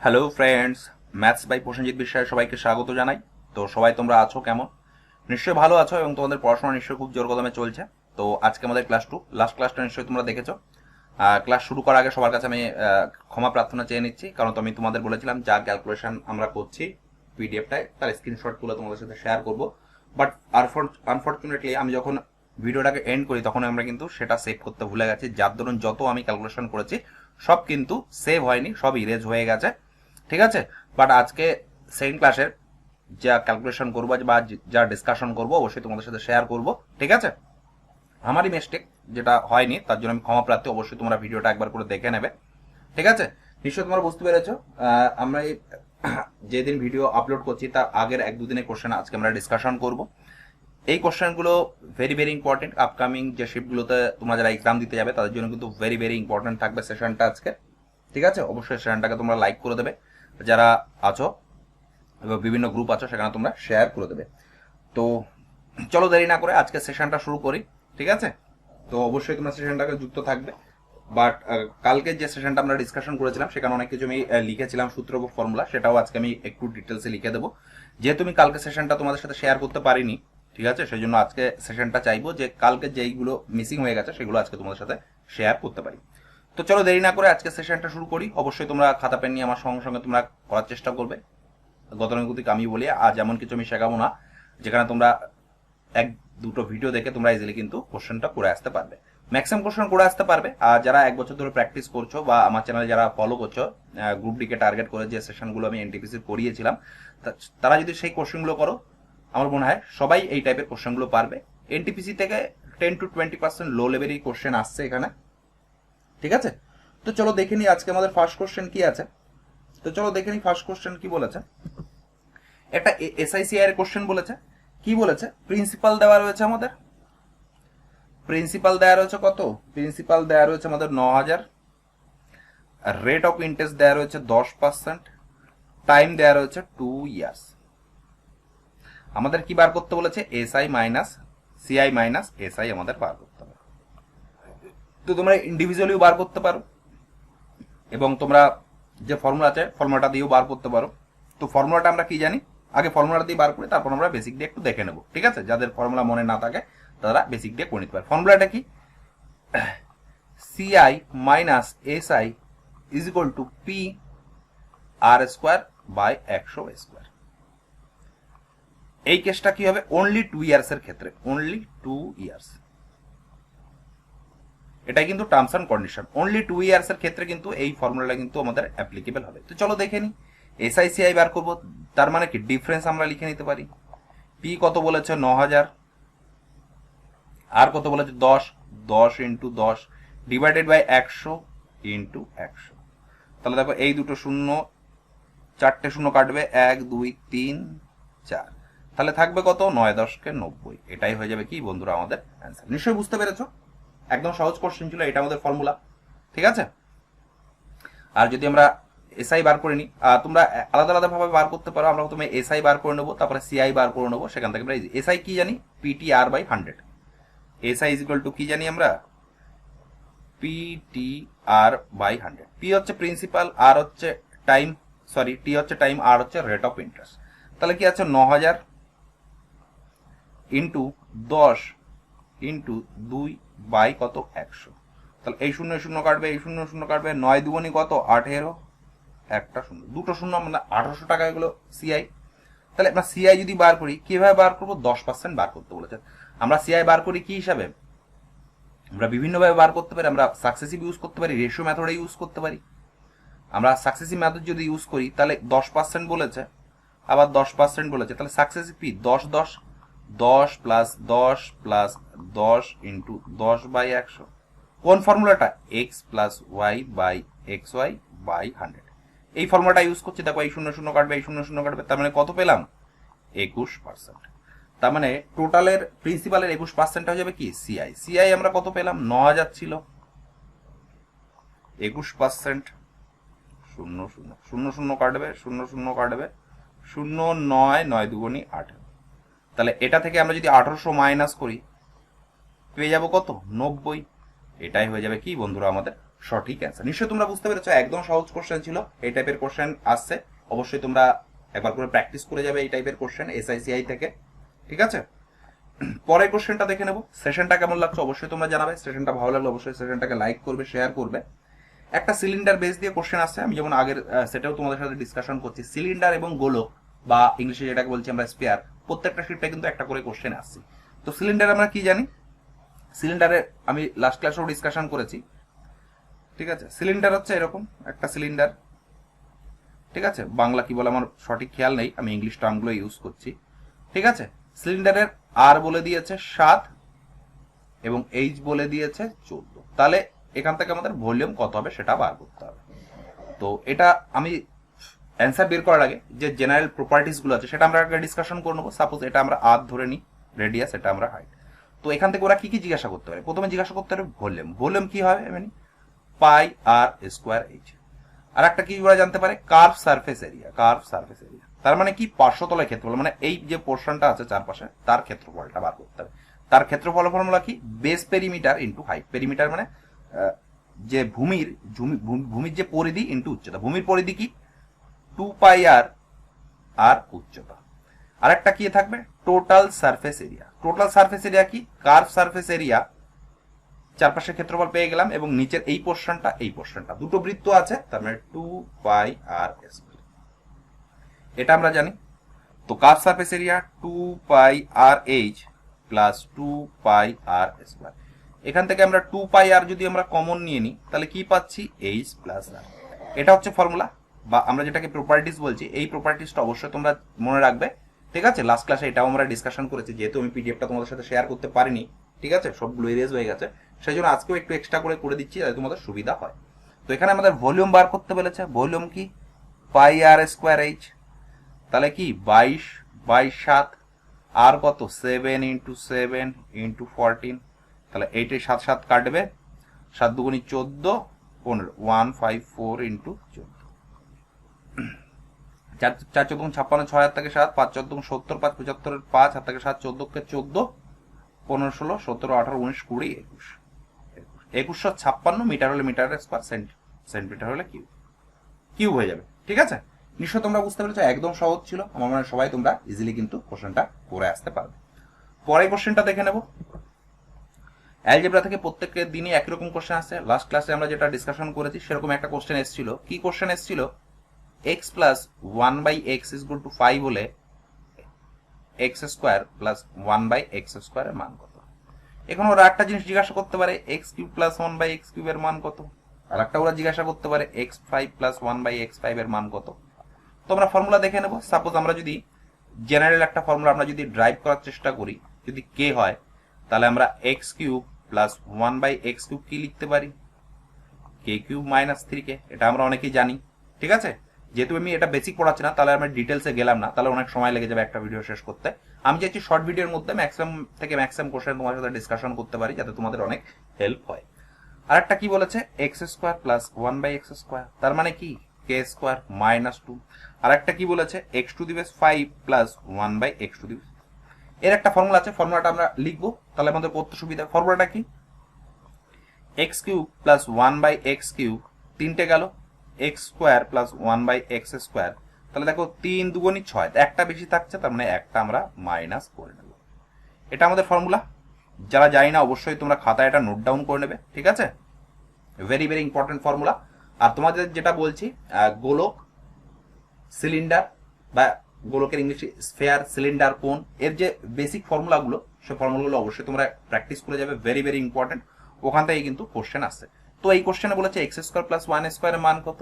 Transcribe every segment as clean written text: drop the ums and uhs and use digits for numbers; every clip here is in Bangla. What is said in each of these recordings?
Hello friends, maths by Prosenjit বিশ্বাসে সবাইকে স্বাগত জানাই। তো সবাই তোমরা আছো কেমন? নিশ্চয়ই ভালো আছো এবং তোমাদের পড়াশোনা নিশ্চয়ই খুব জোর কদমে চলছে। তো আজকে আমাদের ক্লাস 2, লাস্ট ক্লাসটা নিশ্চয়ই তোমরা দেখেছো। ক্লাস শুরু করার আগে সবার কাছে আমি ক্ষমা প্রার্থনা চেয়ে নিচ্ছি, কারণ তো আমি তোমাদের বলেছিলাম যা ক্যালকুলেশন আমরা করছি পিডিএফটায় তার স্ক্রিনশট তুলে তোমাদের সাথে শেয়ার করব। বাট আনফর্চুনেটলি আমি যখন ভিডিওটাকে এন্ড করি তখন আমরা কিন্তু সেটা সেভ করতে ভুলে গেছি, যার দরুন যত আমি ক্যালকুলেশন করেছি সব কিন্তু সেভ হয়নি, সব ইরেজ হয়ে গেছে। ঠিক আছে, বাট আজকে সেকেন্ড ক্লাসের যা ক্যালকুলেশন করবো বা যা ডিসকাশন করবো অবশ্যই তোমাদের সাথে শেয়ার করব। ঠিক আছে, আমারই মিস্টেক যেটা হয়নি তার জন্য আমি ক্ষমা প্রার্থী, অবশ্যই তোমরা ভিডিওটা একবার করে দেখে নেবে। ঠিক আছে, নিশ্চয়ই তোমরা বুঝতে পেরেছো। আমরা যেদিন ভিডিও আপলোড করছি তার আগের 1-2 দিনের কোশ্চেন আজকে আমরা ডিসকাশন করব। এই কোশ্চেনগুলো ভেরি ভেরি ইম্পর্টেন্ট, আপকামিং যে শিফটগুলোতে তোমরা যারা এক্সাম দিতে যাবে তাদের জন্য কিন্তু ভেরি ভেরি ইম্পর্টেন্ট থাকবে সেশনটা আজকে। ঠিক আছে, অবশ্যই সেশনটাকে তোমরা লাইক করে দেবে, যারা আছো এবং বিভিন্ন গ্রুপ আছো সেখানে তোমরা শেয়ার করে দেবে। তো চলো দেরি না করে আজকে সেশনটা শুরু করি। ঠিক আছে, তো অবশ্যই তোমরা সেশনটাকে যুক্ত থাকবে। বাট কালকে যে সেশনটা আমরা ডিসকাশন করেছিলাম সেখানে অনেক কিছু আমি লিখেছিলাম সূত্র বা ফর্মুলা, সেটাও আজকে আমি একটু ডিটেলসে লিখে দেবো। যেহেতু আমি কালকে সেশনটা তোমাদের সাথে শেয়ার করতে পারিনি, ঠিক আছে, সেই জন্য আজকে সেশনটা চাইবো যে কালকে যেইগুলো মিসিং হয়ে গেছে সেগুলো আজকে তোমাদের সাথে শেয়ার করতে পারি। তো চলো দেরি না করে আজকে সেশনটা শুরু করি। অবশ্যই তোমরা খাতা পেন নিয়ে আমার সঙ্গে সঙ্গে তোমরা করার চেষ্টা করবে। গতানুগতিক আমি বলি, আজ এমন কিছু আমি শেখাবো না যেখানে তোমরা 1-2টো ভিডিও দেখে তোমরা ইজিলি কিন্তু কোশ্চেনটা করে আসতে পারবে, ম্যাক্সিমাম কোশ্চেন করে আসতে পারবে। আর যারা 1 বছর ধরে প্র্যাকটিস করছো বা আমার চ্যানেলে যারা ফলো করছো, গ্রুপ ডিকে টার্গেট করে যে সেশনগুলো আমি এনটিপিসি করিয়েছিলাম, তারা যদি সেই কোশ্চেনগুলো করো আমার মনে হয় সবাই এই টাইপের কোশ্চেনগুলো পারবে। এনটিপিসি থেকে 10-20% লো লেভেলের কোশ্চেন আসছে এখানে। ঠিক আছে, তো চলো দেখে নিই আজকে আমাদের ফার্স্ট কোশ্চেন কি আছে। তো চলো দেখে নিই ফার্স্ট কোশ্চেন কি বলেছে। একটা এসআইসিআই এর কোশ্চেন বলেছে। কি বলেছে? প্রিন্সিপাল দেওয়া রয়েছে আমাদের, প্রিন্সিপাল দেওয়া রয়েছে কত? প্রিন্সিপাল দেওয়া রয়েছে আমাদের 9,000, রেট অফ ইন্টারেস্ট দেওয়া রয়েছে 10%, টাইম দেওয়া রয়েছে 2 ইয়ার্স। আমাদের কি বার করতে বলেছে? SI minus CI minus SI আমাদের বার করতে হবে। তো তোমরা ইন্ডিভিজুয়ালিও বার করতে পারো এবং তোমরা যে ফর্মুলা আছে ফর্মুলাটা দিয়েও বার করতে পারো। তো ফর্মুলাটা আমরা কি জানি, আগে ফর্মুলাটা দিয়ে বার করে তারপর আমরা বেসিক দিয়ে একটু দেখে নেব। ঠিক আছে, যাদের ফর্মুলা মনে না থাকে তারা বেসিক দিয়ে করে নিতে পারে। ফর্মুলাটা কি? CI minus SI is equal to P R square by 100 square. এই কেসটা কি হবে? অনলি 2 ইয়ার্স এর ক্ষেত্রে, অনলি 2 ইয়ার্স। এটাই কিন্তু terms and condition. Only 2 years এর ক্ষেত্রে কিন্তু এই ফর্মুলাটা কিন্তু আমাদের অ্যাপ্লিকেবল হবে। তো চলো দেখে নিই। এসআইসিআই বার করবো, তার মানে কি ডিফারেন্স আমরা লিখে নিতে পারি। পি কত বলেছে? 9,000, আর কত বলেছে? 10, 10 ইন্টু 10 ডিভাইডেড বাই 100 ইন্টু 100। তাহলে দেখো এই দুটো শূন্য, 4টে শূন্য কাটবে, 1 2 3 4, তাহলে থাকবে কত? 9 10 কে 90। এটাই হয়ে যাবে কি বন্ধুরা আমাদের অ্যান্সার। নিশ্চয়ই বুঝতে পেরেছো, একদম সহজ কোশ্চেন ছিল, এটা আমাদের ফর্মুলা। ঠিক আছে, আর যদি আমরা এসআই বার করে নিই, তোমরা আলাদা আলাদা ভাবে বার করতে পারো। আমরা প্রথমে এসআই বার করে নেবো, তারপরে সিআই বার করে নেবো। সেখান থেকে আমরা এসআই কি জানি? PT R by 100। SI is equal to কি জানি আমরা? PT R by 100। পি হচ্ছে প্রিন্সিপাল, আর হচ্ছে টাইম, সরি টি হচ্ছে টাইম, আর হচ্ছে রেট অফ ইন্টারেস্ট। তাহলে কি আছে? 9,000 ইন্টু 10 ইন্টু 2 বাই কত? 100। তাহলে এই শূন্য শূন্য কাটবে, এই শূন্য শূন্য কাটবে, 9 দুগুণী কত? 18, একটা শূন্য, দুটো শূন্য, মানে 1800 টাকা এগুলো সিআই। তাহলে আমরা সিআই যদি বার করি, কিভাবে বার করবো? 10% বার করতে বলেছে। আমরা সিআই বার করি কি হিসাবে? আমরা বিভিন্নভাবে বার করতে পারি। আমরা সাকসেসিভ ইউজ করতে পারি, রেশিও মেথডে ইউজ করতে পারি। আমরা সাকসেসিভ মেথড যদি ইউজ করি তাহলে 10% বলেছে, আবার 10% বলেছে, তাহলে সাকসেসিভ কি? 10 10, 10 প্লাস 10 প্লাস 10 ইন্টু 10 বাই 100। কোন ফর্মুলাটা? X plus y by x y by 100। এই ফর্মুলাটা ইউজ করছি। দেখো এই শূন্য শূন্য কাটবে, এই শূন্য শূন্য কাটবে, তার মানে কত পেলাম? 21%। তার মানে টোটালের প্রিন্সিপালের 21% হয়ে যাবে কি? সিআই। সিআই আমরা কত পেলাম? 9,000 ছিল, 21%, শূন্য শূন্য শূন্য শূন্য কাটবে, শূন্য শূন্য কাটবে, শূন্য 9 9 দুগুণী 18। তাহলে এটা থেকে আমরা যদি 1800 মাইনাস করি পেয়ে যাবো কত? 90। এটাই হয়ে যাবে কি বন্ধুরা আমাদের সঠিক অ্যান্সার। নিশ্চয়ই তোমরা বুঝতে পেরেছো, একদম সহজ কোশ্চেন ছিল। এই টাইপের কোশ্চেন আসছে, অবশ্যই তোমরা একবার করে প্র্যাকটিস করে যাবে এই টাইপের কোশ্চেন এসআইসিআই থেকে, ঠিক আছে। পরের কোশ্চেনটা দেখে নেবো। সেশনটা কেমন লাগছে অবশ্যই তোমরা জানাবে। সেশনটা ভালো লাগলে অবশ্যই সেশনটাকে লাইক করবে, শেয়ার করবে। একটা সিলিন্ডার বেস দিয়ে কোশ্চেন আসছে, আমি যেমন আগের সেটাও তোমাদের সাথে ডিসকাশন করছি। সিলিন্ডার এবং গোলক বা ইংলিশে যেটাকে বলছি আমরা স্পেয়ার, প্রত্যেকটা শিফটে কিন্তু একটা করে কোশ্চেন আসছে। তো সিলিন্ডার আমরা কি জানি, সিলিন্ডারে আমি লাস্ট ক্লাসেও ডিসকাশন করেছি, ঠিক আছে। সিলিন্ডার হচ্ছে এরকম একটা সিলিন্ডার, ঠিক আছে। বাংলা কি বলে আমার সঠিক খেয়াল নেই, আমি ইংলিশ টার্মগুলো ইউজ করছি, ঠিক আছে। সিলিন্ডারের আর বলে দিয়েছে 7 এবং এইচ বলে দিয়েছে 14। তাহলে এখান থেকে আমাদের ভলিউম কত হবে সেটা বার করতে হবে। তো এটা আমি অ্যান্সার বের করার আগে যে জেনারেল প্রপার্টিস গুলো আছে সেটা আমরা আগে ডিসকাশন করে নেবো। সাপোজ এটা আমরা আর ধরে নিই, রেডিয়াস, এটা আমরা হাইট। তো এখান থেকে ওরা কি কি জিজ্ঞাসা করতে পারে? প্রথমে জিজ্ঞাসা করতে পারে ভলিউম। ভলিউম কি হবে মানে পাই আর স্কোয়ার এইচ। আর একটা কি ওরা জানতে পারে curve surface area. Curve surface area তার মানে কি পার্শ্বতলের ক্ষেত্রফল, মানে এই যে পোর্শনটা আছে চারপাশে তার ক্ষেত্রফলটা বার করতে হবে। তার ক্ষেত্রফল ফর্মুলা কি base perimeter into height. Perimeter মানে যে ভূমির যে পরিধি ইন্টু উচ্চতা। ভূমির পরিধি কি 2 পাই আর, আর উচ্চতা। আর একটা কি থাকবে total surface area. Total surface area কি কার্ভ সারফেস এরিয়া, চারপাশের ক্ষেত্রফল পেয়ে গেলাম, এবং নিচের এই পোর্শনটা দুটো বৃত্ত আছে, তার মানে 2 পাই আর স্কয়ার, এটা আমরা জানি। তো কার্ভ সারফেস এরিয়া 2 পাই আর এইচ প্লাস 2 পাই আর স্কয়ার। এখান থেকে আমরা 2 পাই আর যদি আমরা কমন নিয়ে নিই তাহলে কি পাচ্ছি এইচ প্লাস আর। এটা হচ্ছে ফর্মুলা, বা আমরা যেটাকে প্রপার্টিস বলছি। এই প্রপার্টিসটা অবশ্যই তোমরা মনে রাখবে, ঠিক আছে। লাস্ট ক্লাসে এটাও আমরা ডিসকাশন করেছি, যেহেতু আমি পিডিএফটা তোমাদের সাথে শেয়ার করতে পারিনি, ঠিক আছে, সবগুলো এরেজ হয়ে গেছে, সেই জন্য আজকেও একটু এক্সট্রা করে দিচ্ছি যাতে তোমাদের সুবিধা হয়। তো এখানে আমাদের ভলিউম বার করতে বলেছে। ভলিউম কি পাই আর স্কোয়ার এইচ, তাহলে কি 22/7, আর কত 7 ইন্টু 7 ইন্টু 14, তাহলে 8 এর 7 7 কাটবে, 7 দুগুণি 14, 15, 154 ইন্টু 14, 4 4 14 56, 6 হাত থেকে 7, 5 14 70, 5 75, 5 হাত থেকে 7, 14 কে 14, 15 16 17 18 19 20 21, 2156 মিটার হলে মিটার স্কয়ার, সেন্টিমিটার হলে কিউব হয়ে যাবে, ঠিক আছে। নিশ্চয় তোমরা বুঝতে পেরেছো, একদম সহজ ছিল। আমার মনে হয় সবাই তোমরা ইজিলি কিন্তু কোশ্চেনটা করে আসতে পারবে। পরের কোশ্চেনটা দেখে নেব। অ্যালজেব্রা থেকে প্রত্যেকের দিনই একই রকম কোশ্চেন আসছে। লাস্ট ক্লাসে আমরা যেটা ডিসকাশন করেছি সেরকম একটা কোশ্চেন এসেছিল। কি কোশ্চেন এসেছিল? x plus 1/x is equal two 5 হলে x square plus 1/x square এর মান কত? এখন ওরা একটা জিনিস জিজ্ঞাসা করতে পারে x cube plus 1/x cube এর মান কত? আর একটা ওরা জিজ্ঞাসা করতে পারে x5 প্লাস 1/x5 এর মান কত? তো আমরা ফর্মুলা দেখে নেব। সাপোজ আমরা যদি জেনারেল একটা ফর্মুলা আমরা যদি ড্রাইভ করার চেষ্টা করি, যদি k হয় তাহলে আমরা x cube plus 1/x cube কি লিখতে পারি? k cube minus 3k। এটা আমরা অনেকেই জানি, ঠিক আছে। যেহেতু আমি এটা বেসিক পড়াচ্ছি না, তাহলে আমি ডিটেলসে গেলাম না, তাহলে অনেক সময় লেগে যাবে একটা ভিডিও শেষ করতে। আমি চাইছি শর্ট ভিডিওর মধ্যে ম্যাক্সিমাম থেকে ম্যাক্সিমাম কোশ্চেন তোমার সাথে ডিসকাশন করতে পারি, যাতে তোমাদের অনেক হেল্প হয়। আর একটা কি বলেছে x square plus 1/x square, তার মানে কি k স্কোয়ার মাইনাস 2। আর একটা কি বলেছে x to the base 5 plus 1/x to the base. এর একটা ফর্মুলা আছে, ফর্মুলাটা আমরা লিখবো, তাহলে আমাদের পড়তে সুবিধা। ফর্মুলাটা কি x cube plus 1/x cube, তিনটে গেল, x square plus 1/x square, তাহলে দেখো 3 দুগুণি 6, একটা বেশি থাকছে, তার মানে একটা আমরা মাইনাস করে নেব। এটা আমাদের ফর্মুলা। যারা জানি না অবশ্যই তোমরা খাতায় এটা নোট ডাউন করে নেবে, ঠিক আছে। Very very important formula. আর তোমাদের যেটা বলছি গোলক, সিলিন্ডার বা গোলকের ইংলিশে স্ফেয়ার, সিলিন্ডার, কোন, এর যে বেসিক ফর্মুলাগুলো, সেই ফর্মুলাগুলো অবশ্যই তোমরা প্র্যাকটিস করে যাবে। ভেরি ভেরি ইম্পর্টেন্ট, ওখান থেকে কিন্তু কোশ্চেন আসছে। তো এই কোশ্চেনে বলেছে x স্কোয়ার প্লাস 1 স্কোয়ারের মান কত?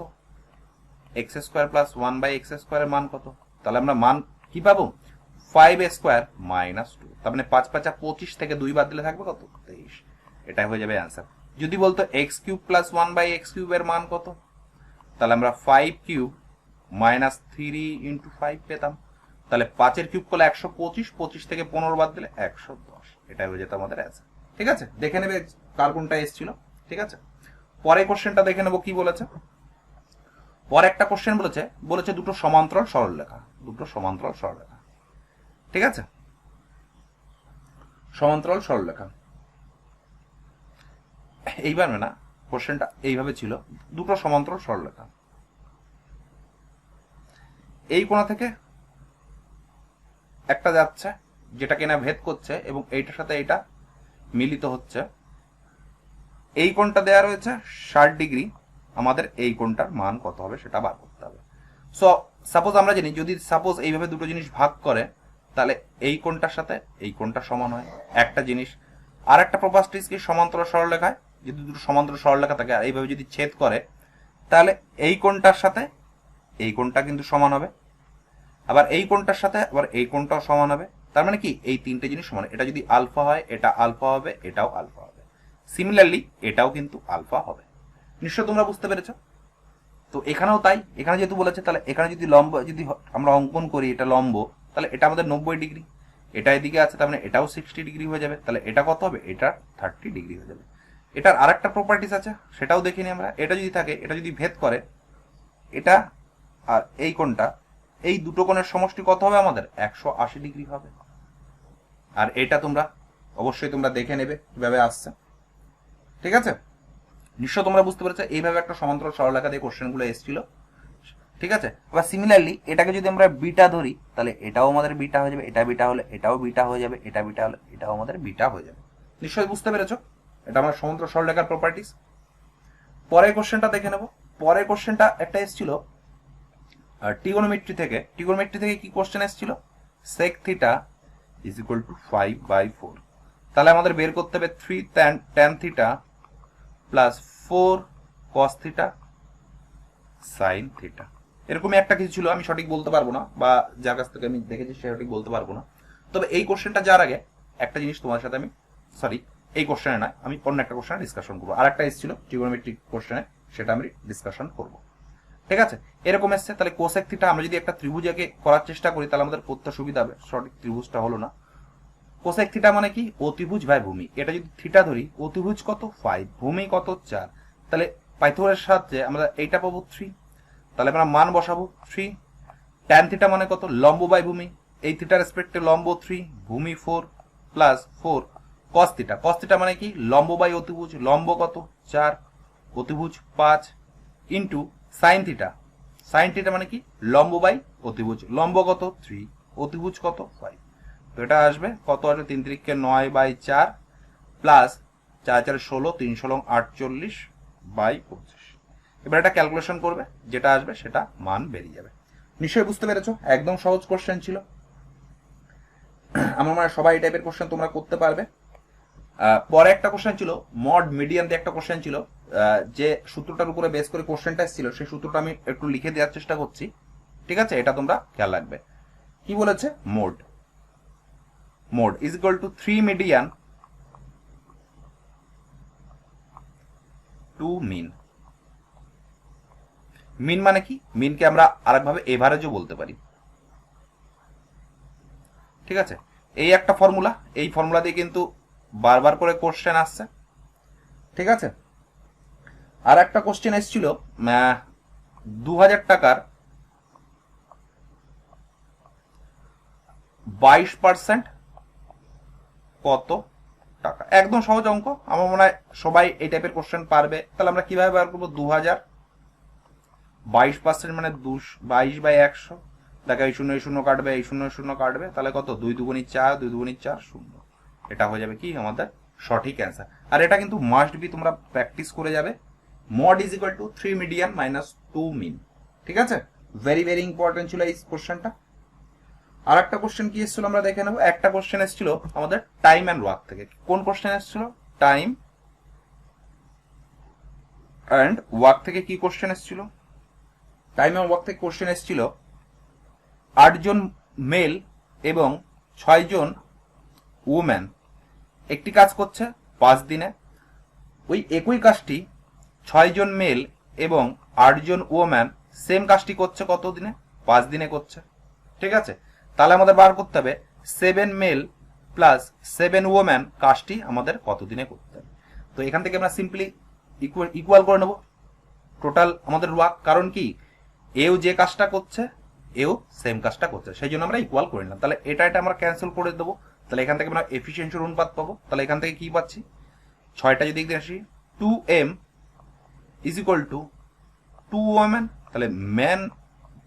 x স্কোয়ার প্লাস 1/x স্কোয়ারের মান কত? তাহলে আমরা মান কি পাবো? 5 স্কোয়ার মাইনাস 2, তার মানে 5 5 25 থেকে 2 বাদ দিলে থাকবে কত? 23। এটা হয়ে যাবে অ্যান্সার। যদি বলতো x cube plus 1/x cube এর মান কত, তাহলে আমরা 5 কিউব মাইনাস 3 ইন্টু 5 পেতাম। তাহলে 5 এর কিউব করলে 125, 25 থেকে 15 বাদ দিলে 110। এটা হয়ে যেত আমাদের অ্যান্সার, ঠিক আছে। দেখে নেবে কার কোনটা এসেছিল, ঠিক আছে। পরে কোশ্চেনটা দেখে নেবো কি বলেছে। পরে একটা কোশ্চেন বলেছে দুটো সমান্তরাল সরলরেখা, দুটো সমান্তরাল সরলরেখা, ঠিক আছে। সমান্তরাল সরলরেখা এইবার না, কোশ্চেনটা এইভাবে ছিল, দুটো সমান্তরাল সরলরেখা, এই কোণা থেকে একটা যাচ্ছে যেটা কিনা ভেদ করছে এবং এইটার সাথে এইটা মিলিত হচ্ছে, এই কোণটা দেওয়া রয়েছে 60 ডিগ্রি, আমাদের এই কোণটার মান কত হবে সেটা বার করতে হবে। সো সাপোজ আমরা জানি যদি সাপোজ এইভাবে দুটো জিনিস ভাগ করে তাহলে এই কোণটার সাথে এই কোণটা সমান হয় একটা জিনিস। আর একটা প্রপার্টিস কি সমান্তরাল সরলরেখায় যদি দুটো সমান্তরাল সরলরেখা থাকে আর এইভাবে যদি ছেদ করে তাহলে এই কোণটার সাথে এই কোণটা কিন্তু সমান হবে, আবার এই কোণটার সাথে আবার এই কোণটাও সমান হবে। তার মানে কি এই তিনটে জিনিস সমান, এটা যদি আলফা হয় এটা আলফা হবে, এটাও আলফা হবে, সিমিলারলি এটাও কিন্তু আলফা হবে। নিশ্চয় তোমরা বুঝতে পেরেছ। তো এখানেও তাই, এখানে যেহেতু বলেছে তাহলে এখানে যদি লম্ব যদি আমরা অঙ্কন করি এটা লম্ব, তাহলে এটা আমাদের 90 ডিগ্রি, এটা এদিকে আছে তার মানে এটাও 60 ডিগ্রি হয়ে যাবে, তাহলে এটা কত হবে, এটা 30 ডিগ্রি হয়ে যাবে। এটার আরেকটা প্রপার্টিস আছে সেটাও দেখিনি আমরা, এটা যদি থাকে এটা যদি ভেদ করে এটা আর এই কোণটা, এই দুটো কোণের সমষ্টি কত হবে আমাদের 180 ডিগ্রি হবে। আর এটা তোমরা অবশ্যই তোমরা দেখে নেবে কিভাবে আসছে, ঠিক আছে। নিশ্চয় তোমরা বুঝতে পেরেছো এইভাবে একটা সমান্তরাল সরলরেখা দিয়ে কোশ্চেনগুলো এসেছিল, ঠিক আছে। আবার সিমিলারলি এটাকে যদি আমরা বিটা ধরি তাহলে এটাও আমাদের বিটা হয়ে যাবে, এটা বিটা হলে এটাও বিটা হয়ে যাবে, এটা বিটা হলে এটাও আমাদের বিটা হয়ে যাবে। নিশ্চয়ই বুঝতে পেরেছো, এটা আমার সমান্তরাল সরলরেখার প্রপার্টিস। পরের কোশ্চেনটা দেখে নেব। পরের কোশ্চেনটা একটা এসেছিল ট্রিগোনোমেট্রি থেকে। ট্রিগোনোমেট্রি থেকে কি কোশ্চেন এসেছিল, sec theta is equal two 5/4। তাহলে আমাদের বের করতে হবে 3 tan theta plus 4 cos theta sin theta. এরকমই একটা কিছু ছিল, আমি সঠিক বলতে পারবো না, বা যার কাছ থেকে আমি দেখেছি সে সঠিক বলতে পারবো না। তবে এই কোশ্চেনটা যাওয়ার আগে একটা জিনিস তোমার সাথে আমি, সরি এই কোশ্চেনে নয়, আমি অন্য একটা কোশ্চেনে ডিসকাশন করবো। আর একটা এসেছিল ট্রিগোনোমেট্রিক কোশ্চেনে, সেটা আমি ডিসকাশন করবো, ঠিক আছে। এরকম এসছে, তাহলে কোসেক থিটা আমরা যদি একটা ত্রিভুজকে করার চেষ্টা করি তাহলে আমাদের পড়তে সুবিধা হবে। সঠিক ত্রিভুজটা হলো না। কোসেক থিটা মানে কি, অতিভুজ বাই ভূমি। এটা যদি থিটা ধরি, অতিভুজ কত 5, ভূমি কত 4, তাহলে পাইথাগোরাসের সাহায্যে আমরা এইটা পাবো 3, তাহলে আমরা মান বসাবো 3। ট্যান থিটা মানে কত, লম্ব বাই ভূমি, এই থিটার রেসপেক্টে লম্ব 3, ভূমি 4 plus 4 cos theta. cos theta মানে কি, লম্ব বাই অতিভুজ, লম্ব কত 4, অতিভুজ 5 into sine theta. Sine theta মানে কি, লম্ব বাই অতিভুজ, লম্ব কত 3, অতিভুজ কত 5। তো এটা আসবে কত, আসবে 3 3 9/4 প্লাস 4 4 16, 3 16 48/25। এবার এটা ক্যালকুলেশন করবে, যেটা আসবে সেটা মান বেরিয়ে যাবে। নিশ্চয়ই বুঝতে পেরেছো, একদম সহজ কোশ্চেন ছিল। আমার মনে হয় সবাই এই টাইপের কোশ্চেন তোমরা করতে পারবে। পরে একটা কোশ্চেন ছিল মড মিডিয়ান দিয়ে একটা কোশ্চেন ছিল, যে সূত্রটার উপরে বেস করে কোশ্চেনটা ছিল সেই সূত্রটা আমি একটু লিখে দেওয়ার চেষ্টা করছি, ঠিক আছে। এটা তোমরা খেয়াল রাখবে। কি বলেছে, mode is equal to 3 median to mean. Mean মানে কি, মিনকে আমরা আরেকভাবে এভারেজও বলতে পারি, ঠিক আছে। এই একটা ফর্মুলা, এই ফর্মুলা দিয়ে কিন্তু বারবার করে কোশ্চেন আসছে, ঠিক আছে। আর একটা কোশ্চেন এসেছিল 2000 টাকার 22% কত টাকা। একদম সহজ অঙ্ক, আমার মনে হয় সবাই এই টাইপের কোশ্চেন পারবে। তাহলে আমরা কিভাবে বার করবো, 2000 22% মানে 22/100, দেখো এই শূন্য কাটবে, এই শূন্য কাটবে, তাহলে কত, 2 2 4, 2 2 4 0। এটা হয়ে যাবে কি আমাদের সঠিক অ্যান্সার। আর এটা কিন্তু মাস্ট বি তোমরা প্র্যাকটিস করে যাবে। Mod is equal to 3 median minus 2 মিন, ঠিক আছে। ভেরি ভেরি ইম্পর্টেন্ট ছিল এই কোশ্চেনটা। আর একটা কোশ্চেন কি এসেছিল আমরা দেখে নেবো। একটা কোশ্চেন এসেছিল আমাদের টাইম অ্যান্ড ওয়ার্ক থেকে। কোন কোশ্চেন এসেছিল, টাইম অ্যান্ড ওয়ার্ক থেকে কি কোশ্চেন এসেছিল, টাইম অ্যান্ড ওয়ার্ক থেকে কোশ্চেন এসেছিল 8 জন মেল এবং 6 জন উমেন একটি কাজ করছে 5 দিনে। ওই একই কাজটি 6 জন মেল এবং 8 জন ওম্যান সেম কাজটি করছে কত দিনে, 5 দিনে করছে, ঠিক আছে। তাহলে আমাদের বার করতে হবে 7 মেল প্লাস 7 ওম্যান কাজটি আমাদের কত দিনে করতে হবে। তো এখান থেকে আমরা সিম্পলি ইকুয়াল করে নেব টোটাল আমাদের ওয়ার্ক, কারণ কি এও যে কাজটা করছে এও সেম কাজটা করছে, সেই জন্য আমরা ইকুয়াল করে নিলাম। তাহলে এটা আমরা ক্যান্সেল করে দেবো, তাহলে এখান থেকে আমরা এফিসিয়েন্সির অনুপাত পাবো। তাহলে এখান থেকে কি পাচ্ছি, 6টা যদি আসি 2m is equal to 2 women, তাহলে ম্যান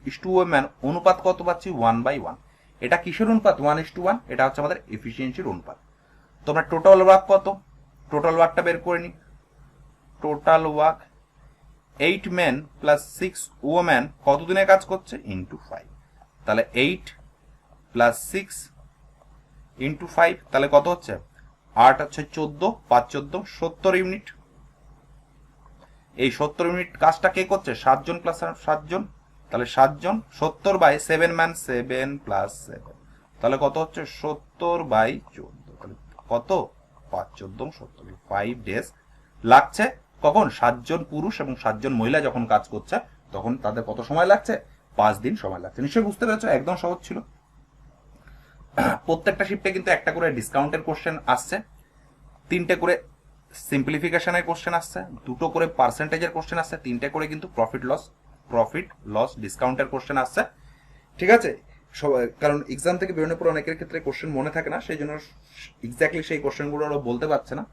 ইস টু ওমেন অনুপাত কত পাচ্ছি 1/1। এটা কিসের অনুপাত 1:1, এটা হচ্ছে আমাদের এফিসিয়েন্সির অনুপাত। তোমরা টোটাল ওয়ার্ক কত, টোটাল ওয়ার্কটা বের করে নি। Total work 8 men plus 6 women কতদিনে কাজ করছে ইন্টু 5, তাহলে 8 প্লাস 6 ইন্টু 5 তাহলে কত হচ্ছে 8 হচ্ছে 14, 5 14 70 ইউনিট। এই 70 ইউনিট কাজটা কে করছে 7 জন প্লাস 7 জন, তাহলে 7 জন 70/7 ম্যান 7 প্লাস 7, তাহলে কত হচ্ছে 70/14, তাহলে কত 5 14 70, 5 ডেজ লাগছে। কখন 7 জন পুরুষ এবং 7 জন মহিলা যখন কাজ করছে তখন তাদের কত সময় লাগছে 5 দিন সময় লাগছে। নিশ্চয়ই বুঝতে পেরেছো, একদম সহজ ছিল। প্রত্যেকটা শিফটে কিন্তু একটা করে ডিসকাউন্টের কোশ্চেন আসছে, 3টে করে সিম্পলিফিকেশনের কোশ্চেন আসছে, 2টো করে পার্সেন্টেজের কোশ্চেন আসছে, 3টে করে কিন্তু প্রফিট লস ডিসকাউন্টের কোশ্চেন আসছে। ঠিক আছে, কারণ এক্সাম থেকে বেরোনোর পর অনেকের ক্ষেত্রে কোশ্চেন মনে থাকে না, সেই জন্য এক্স্যাক্টলি সেই কোশ্চেনগুলো ওরা বলতে পারছে না।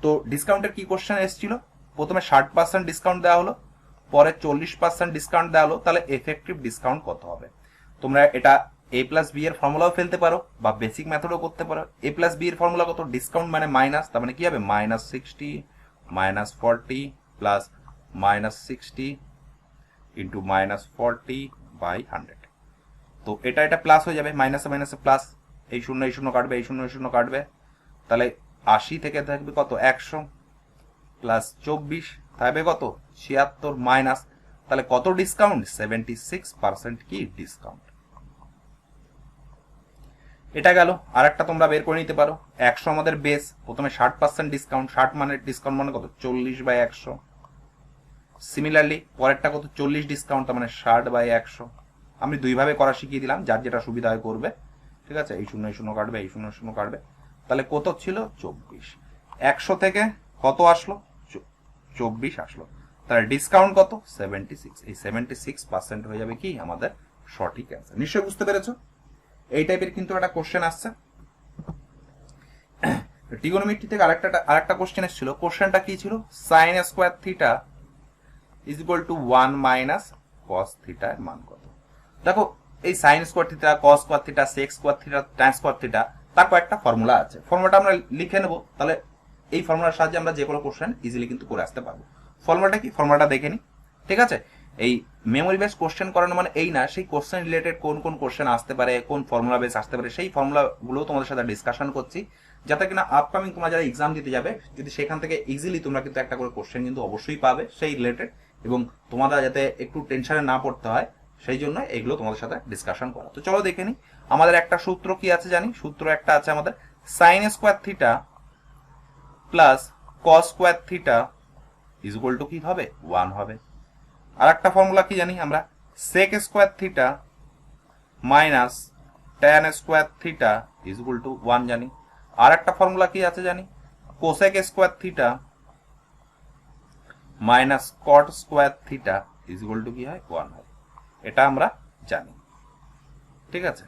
তো ডিসকাউন্টের কি কোশ্চেন এসেছিল, প্রথমে 60% ডিসকাউন্ট দেওয়া হলো, পরে 40% ডিসকাউন্ট দেওয়া হলো, তাহলে এফেক্টিভ ডিসকাউন্ট কত হবে। তোমরা এটা a প্লাস বি এর ফর্মুলাও ফেলতে পারো বা বেসিক মেথডও করতে পারো। a প্লাস বি এর ফর্মুলা কত, ডিসকাউন্ট মানে মাইনাস, তার মানে কি হবে -60 -40 প্লাস -60 ইন্টু -40/100। তো এটা প্লাস হয়ে যাবে, মাইনাসে মাইনাসে প্লাস, এই শূন্য কাটবে, এই শূন্য কাটবে, তাহলে 80 থেকে থাকবে কত 100 প্লাস 24 থাকবে কত 76 মাইনাস, তাহলে কত ডিসকাউন্ট 76% কি ডিসকাউন্ট। এটা গেল। আর একটা তোমরা বের করে নিতে পারো, 100 আমাদের বেস, প্রথমে 60% ডিসকাউন্ট, 60 মানে ডিসকাউন্ট মানে কত 40/100। সিমিলারলি পরেরটা কত 40 ডিসকাউন্ট, তার মানে 60/100। আমি দুইভাবে করা শিখিয়ে দিলাম, যার যেটা সুবিধা হয় করবে। ঠিক আছে, এই শূন্য কাটবে, এই শূন্য কাটবে, তাহলে কত ছিল 24। 100 থেকে কত আসলো 24 আসলো, তাহলে ডিসকাউন্ট কত 76। এই 76% হয়ে যাবে কি আমাদের সঠিক অ্যান্সার। নিশ্চয়ই বুঝতে পেরেছো। এই টাইপের কিন্তু একটা কোশ্চেন আসছে। ট্রিগোনোমেট্রি থেকে আরেকটা কোশ্চেন এসেছিল। কোশ্চেনটা কি ছিল, sin square theta is equal to 1 minus cos theta এর মান কত। দেখো এই sin square theta, cos square theta, sec square theta, tan square theta, তার কয়েকটা ফর্মুলা আছে। ফর্মুলাটা আমরা লিখে নেব, তাহলে এই ফর্মুলার সাহায্যে আমরা যে কোনো কোশ্চেন ইজিলি কিন্তু করে আসতে পারবো। ফর্মুলাটা কি, ফর্মুলাটা দেখে নিই। ঠিক আছে, এই মেমোরি বেস কোশ্চেন করানো মানে এই না, সেই কোশ্চেন রিলেটেড কোন কোন কোশ্চেন আসতে পারে, কোন ফর্মুলা বেস আসতে পারে, সেই ফর্মুলাগুলো তোমাদের সাথে ডিসকাশন করছি, যাতে কিনা আপকামিং তোমরা যারা এক্সাম দিতে যাবে, যদি সেখান থেকে ইজিলি তোমরা কিন্তু একটা করে কোশ্চেন কিন্তু অবশ্যই পাবে সেই রিলেটেড, এবং তোমরা যাতে একটু টেনশনে না পড়তে হয়, সেই জন্য এগুলো তোমাদের সাথে ডিসকাশন করা। তো চলো দেখে নিই। আমাদের একটা সূত্র কি আছে জানি, সূত্র একটা আছে আমাদের, sin square theta plus cos square theta is equal to কি হবে 1 হবে। আর একটা ফর্মুলা কি জানি আমরা, sec square theta minus tan square theta is equal to 1 জানি। আর একটা ফর্মুলা কি আছে জানি, cosec square theta minus cot square theta is equal to কি হয় 1 হয়, এটা আমরা জানি। ঠিক আছে,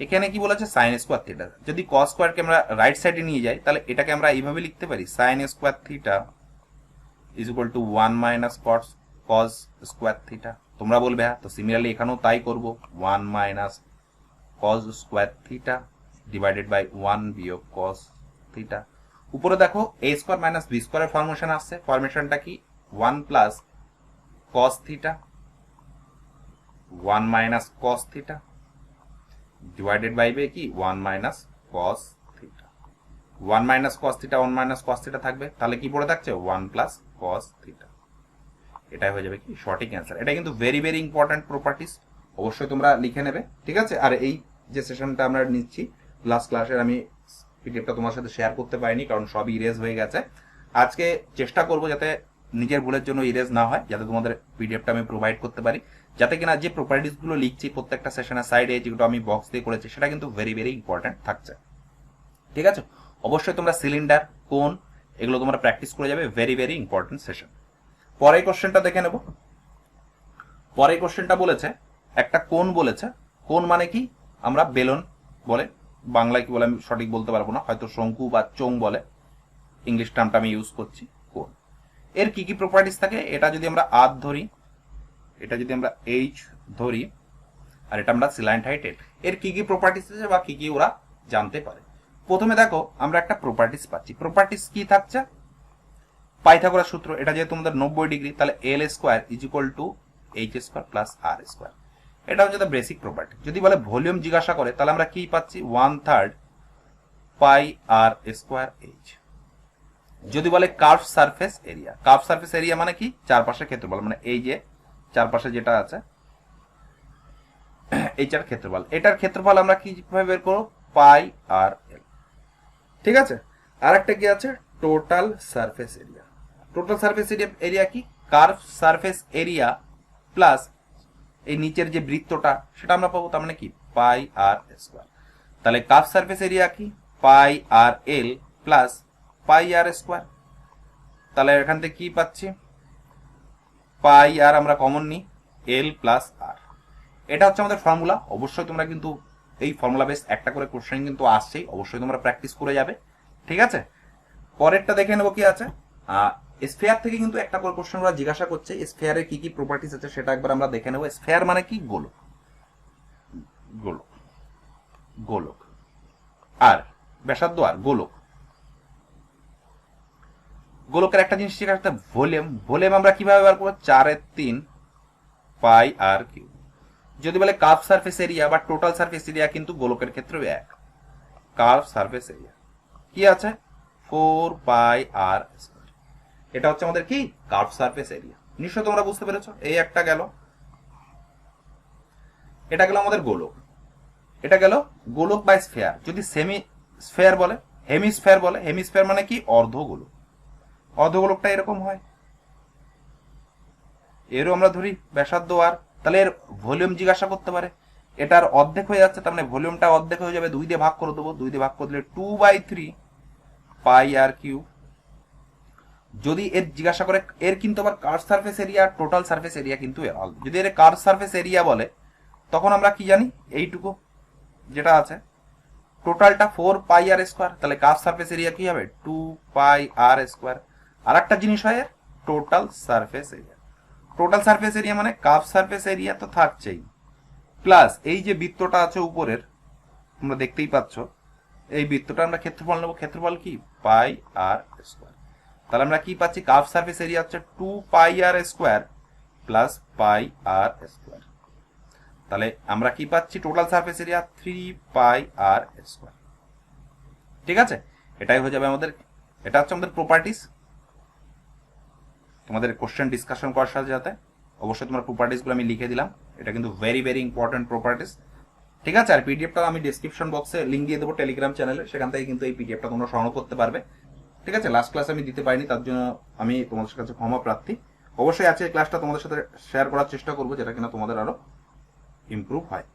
এখানে কি বলেছে sin স্কয়ার থিটা, যদি cos স্কয়ারকে আমরা রাইট সাইডে নিয়ে যাই, তাহলে এটাকে আমরা এইভাবে লিখতে পারি, sin square theta is equal to 1 minus cos square theta. তোমরা বলবে হ্যাঁ, তো সিমিলারলি এখানেও তাই করব, 1 minus cos square theta divided by 1 বিয়োগ cos থিটা। উপরে দেখো a স্কয়ার মাইনাস b স্কয়ারের ফর্মেশন আসছে, ফর্মেশনটা কি 1 plus cos theta 1 minus cos theta divided by কি 1 minus cos theta. 1 minus cos theta 1 minus cos theta থাকবে, তাহলে কি পড়ে থাকছে 1 প্লাস cos থিটা। এটাই হয়ে যাবে কি সঠিক অ্যান্সার। এটা কিন্তু ভেরি ভেরি ইম্পর্টেন্ট প্রপার্টিস, অবশ্যই তোমরা লিখে নেবে। ঠিক আছে, আর এই যে সেশনটা আমরা নিচ্ছি লাস্ট ক্লাসের, আমি পিডিএফটা তোমার সাথে শেয়ার করতে পারিনি, কারণ সবই ইরেজ হয়ে গেছে। আজকে চেষ্টা করব যাতে নিজের ভুলের জন্য ইরেজ না হয়, যাতে তোমাদের পিডিএফটা আমি প্রোভাইড করতে পারি, যাতে কিনা যে প্রপার্টিসগুলো লিখছি প্রত্যেকটা সেশনের সাইডে যেগুলো আমি বক্স দিয়ে করেছি, সেটা কিন্তু ভেরি ভেরি ইম্পর্টেন্ট থাকছে। ঠিক আছে, অবশ্যই তোমরা সিলিন্ডার, কোন, এগুলো তোমরা প্র্যাকটিস করে যাবে, ভেরি ভেরি ইম্পর্টেন্ট সেশন। পরের কোশ্চেনটা দেখে নেব। পরের কোশ্চেনটা বলেছে একটা কোণ বলেছে, কোণ মানে কি আমরা বেলুন বলে, বাংলায় কি বলে আমি সঠিক বলতে পারবো না, হয়তো শঙ্কু বা চোং বলে, ইংলিশ টার্মটা আমি ইউজ করছি কোণ। এর কি কি প্রপার্টিস থাকে, এটা যদি আমরা আর ধরি, এটা যদি আমরা এইচ ধরি, আর এটা আমরা সিলাইন্ট হাইট এল, এর কি কি প্রপার্টিস আছে বা কি কি ওরা জানতে পারে। প্রথমে দেখো আমরা একটা প্রপার্টিস পাচ্ছি। প্রপার্টিস কি থাকছে, পাইথাগোরাস সূত্র, এটা যেহেতু আমাদের 90 ডিগ্রি, তাহলে L square is equal to H square plus R square. এটা হচ্ছে দ্য বেসিক প্রপার্টি। যদি বলে ভলিউম জিজ্ঞাসা করে, তাহলে আমরা কি পাচ্ছি, 1/3 পাই আর স্কোয়ার এইচ। যদি বলে curve surface area, curve surface area মানে কি, চারপাশে ক্ষেত্রফল, মানে এই যে চারপাশে যেটা আছে এইটার ক্ষেত্রফল, এটার ক্ষেত্রফল আমরা কিভাবে বের করব, পাই আর এল। ঠিক আছে, আর একটা কি আছে, total surface area. Total surface area কি, কার্ভ সারফেস এরিয়া প্লাস এই নিচের যে বৃত্তটা সেটা আমরা পাবো, তার মানে কি পাই আর স্কোয়ার। তাহলে কার্ভ সারফেস এরিয়া কি, পাই আর এল প্লাস পাই আর স্কোয়ার। তাহলে এখান থেকে কি পাচ্ছি, পাই আর আমরা কমন নিই, এল প্লাস আর। এটা হচ্ছে আমাদের ফর্মুলা। অবশ্যই তোমরা কিন্তু এই ফর্মুলা বেস একটা করে কোশ্চেন কিন্তু আসছেই, অবশ্যই তোমরা প্র্যাকটিস করে যাবে। ঠিক আছে, পরেরটা দেখে নেবো কি আছে। স্ফেয়ার থেকে কিন্তু একটা করে কোশ্চেন ওরা জিজ্ঞাসা করছে, স্ফেয়ারের কি কি প্রপার্টিস আছে সেটা একবার আমরা দেখে নেবো। স্ফেয়ার মানে কি, গোলক, গোলক, গোলক, আর ব্যাসার্ধ আর গোলক। গোলকের একটা জিনিস ঠিক আছে, ভলিউম। ভলিউম আমরা কিভাবে বার করবো, 4/3 পাই আর কিউ। যদি বলে কার্ভ সারফেস এরিয়া বা টোটাল সারফেস এরিয়া, কিন্তু গোলকের ক্ষেত্রেও এক। কার্ভ সারফেস এরিয়া কি আছে, 4 পাই আর স্কয়ার। এটা হচ্ছে আমাদের কি, কার্ভ সারফেস এরিয়া। নিশ্চয় তোমরা বুঝতে পেরেছো। এই একটা গেল, এটা গেল আমাদের গোলক, এটা গেল গোলক বা স্ফেয়ার। যদি সেমি স্ফেয়ার বলে, হেমিস্ফেয়ার বলে, হেমিস্ফেয়ার মানে কি, অর্ধগোলক। অর্ধগোলকটা এরকম হয়, এরও আমরা ধরি ব্যাসার্ধ আর। তাহলে এর ভলিউম জিজ্ঞাসা করতে পারে, এটার অর্ধেক হয়ে যাচ্ছে, তার মানে ভলিউমটা অর্ধেক হয়ে যাবে, 2 দিয়ে ভাগ করে দেবো, 2 দিয়ে ভাগ করে দিলে 2/3 পাই আর কিউ। যদি এর জিজ্ঞাসা করে, এর কিন্তু আবার curve surface area, total surface area কিন্তু যদি এর কার্ভ সারফেস এরিয়া বলে, তখন আমরা কি জানি, এইটুকু যেটা আছে, টোটালটা 4 পাই আর স্কোয়ার। তাহলে কার্ভ সারফেস এরিয়া কি হবে, 2 পাই আর স্কোয়ার। আর একটা জিনিস হয় total surface area. Total surface area মানে কার্ভ সারফেস এরিয়া তো থাকছেই, প্লাস এই যে বৃত্তটা আছে উপরের, তোমরা দেখতেই পাচ্ছ, এই বৃত্তটা আমরা ক্ষেত্রফল নেবো। ক্ষেত্রফল কি, পাই আর স্কোয়ার। তাহলে আমরা কি পাচ্ছি, কার্ভ সারফেস এরিয়া হচ্ছে 2 পাই আর স্কোয়ার প্লাস পাই আর স্কোয়ার। তাহলে আমরা কি পাচ্ছি, টোটাল সারফেস এরিয়া 3 পাই আর স্কোয়ার। ঠিক আছে, এটাই হয়ে যাবে আমাদের, এটা হচ্ছে আমাদের প্রপার্টিস। তোমাদের কোশ্চেন ডিসকাশন করার সাথে সাথে অবশ্যই তোমার প্রপার্টিসগুলো আমি লিখে দিলাম। এটা কিন্তু ভেরি ভেরি ইম্পর্টেন্ট প্রপার্টিস। ঠিক আছে, আর পিডিএফটা আমি ডিসক্রিপশন বক্সে লিঙ্ক দিয়ে দেবো টেলিগ্রাম চ্যানেলে, সেখান থেকে কিন্তু এই পিডিএফটা তোমরা সংগ্রহ করতে পারবে। ঠিক আছে, লাস্ট ক্লাস আমি দিতে পারিনি, তার জন্য আমি তোমাদের কাছে ক্ষমা প্রার্থী। অবশ্যই আজকের ক্লাসটা তোমাদের সাথে শেয়ার করার চেষ্টা করবো, যেটা কিনা তোমাদের আরো ইমপ্রুভ হয়।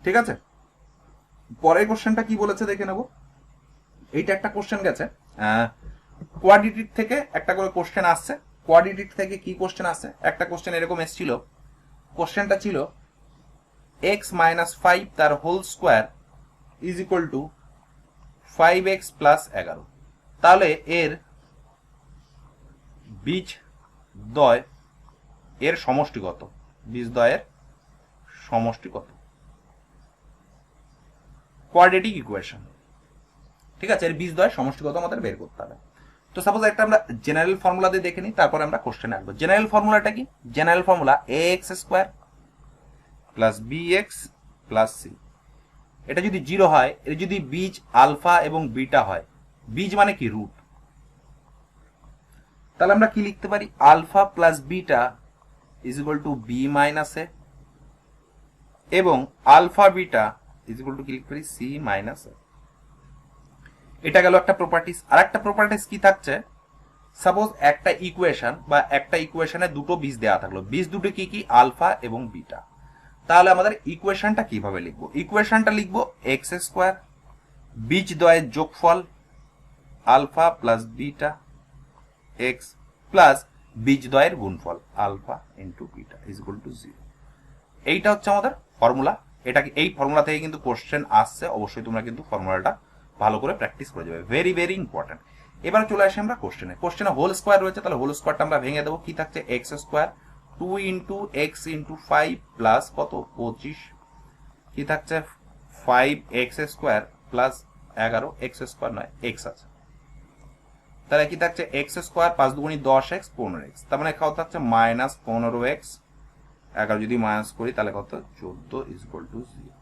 ঠিক আছে, পরের কোশ্চেনটা কি বলেছে দেখে নেব। এইটা একটা কোশ্চেন গেছে, কোয়াড্রেটিক থেকে একটা করে কোশ্চেন আসছে। কোয়াড্রেটিক থেকে কি কোশ্চেন আসছে, একটা কোশ্চেন এরকম এসেছিল। কোশ্চেনটা ছিল x-5 তার whole square is equal to 5x plus 11। তাহলে এর বীজদ্বয় এর সমষ্টি কত, বীজদ্বয়ের সমষ্টি কত, কোয়াড্রেটিক ইকুয়েশন। ঠিক আছে, এর বীজদ্বয়ের সমষ্টি কত আমাদের বের করতে হবে। তো সাপোজ একটা আমরা জেনারেল ফর্মুলা দিয়ে দেখে নিই, তারপরে আমরা কোশ্চেনে আসবো। জেনারেল ফর্মুলাটা কি, general formula ax square plus bx plus c। এটা যদি 0 হয়, এর যদি বীজ আলফা এবং বিটা হয়, বীজ মানে কি, রুট, তাহলে আমরা কি লিখতে পারি, alpha plus beta is equal to B minus A, এবং alpha beta is equal to কি লিখতে পারি, সি মাইনাস এ। এটা গেল একটা প্রপার্টিস। আর একটা প্রপার্টিস কি থাকছে, সাপোজ একটা ইকুয়েশন বা একটা ইকুয়েশনে দুটো বীজ দেওয়া থাকলো, বীজ দুটো কি কি, আলফা এবং বিটা। তাহলে আমাদের ইকুয়েশনটা কিভাবে লিখবো, ইকুয়েশনটা লিখবো এক্স স্কোয়ার বীজ দ্বয়ের যোগফল alpha plus beta x plus বীজ দ্বয়ের গুণফল alpha into beta is equal to 0। এইটা হচ্ছে আমাদের ফর্মুলা। এটা এই ফর্মুলা থেকে কিন্তু কোশ্চেন আসছে, অবশ্যই তোমরা কিন্তু ফর্মুলাটা ভালো করে প্র্যাকটিস করে যাবে, ভেরি ভেরি ইম্পর্টেন্ট। এবার চলে আসি আমরা কোশ্চেনে হোল স্কোয়ার রয়েছে, তাহলে হোল স্কোয়ারটা আমরা ভেঙে দেবো। কি থাকছে? X square 2 into x into 5 plus কত 25, কি থাকছে 5 x square plus 11 x square নয় এক্স আছে, তাহলে কি থাকছে এক্স স্কোয়ার 5 দুগুণী 10 এক্স 15 এক্স, তার মানে কত থাকছে মাইনাস 15 এক্স, 11 যদি মাইনাস করি তাহলে কত 14 ইজ ইকুয়াল টু 0।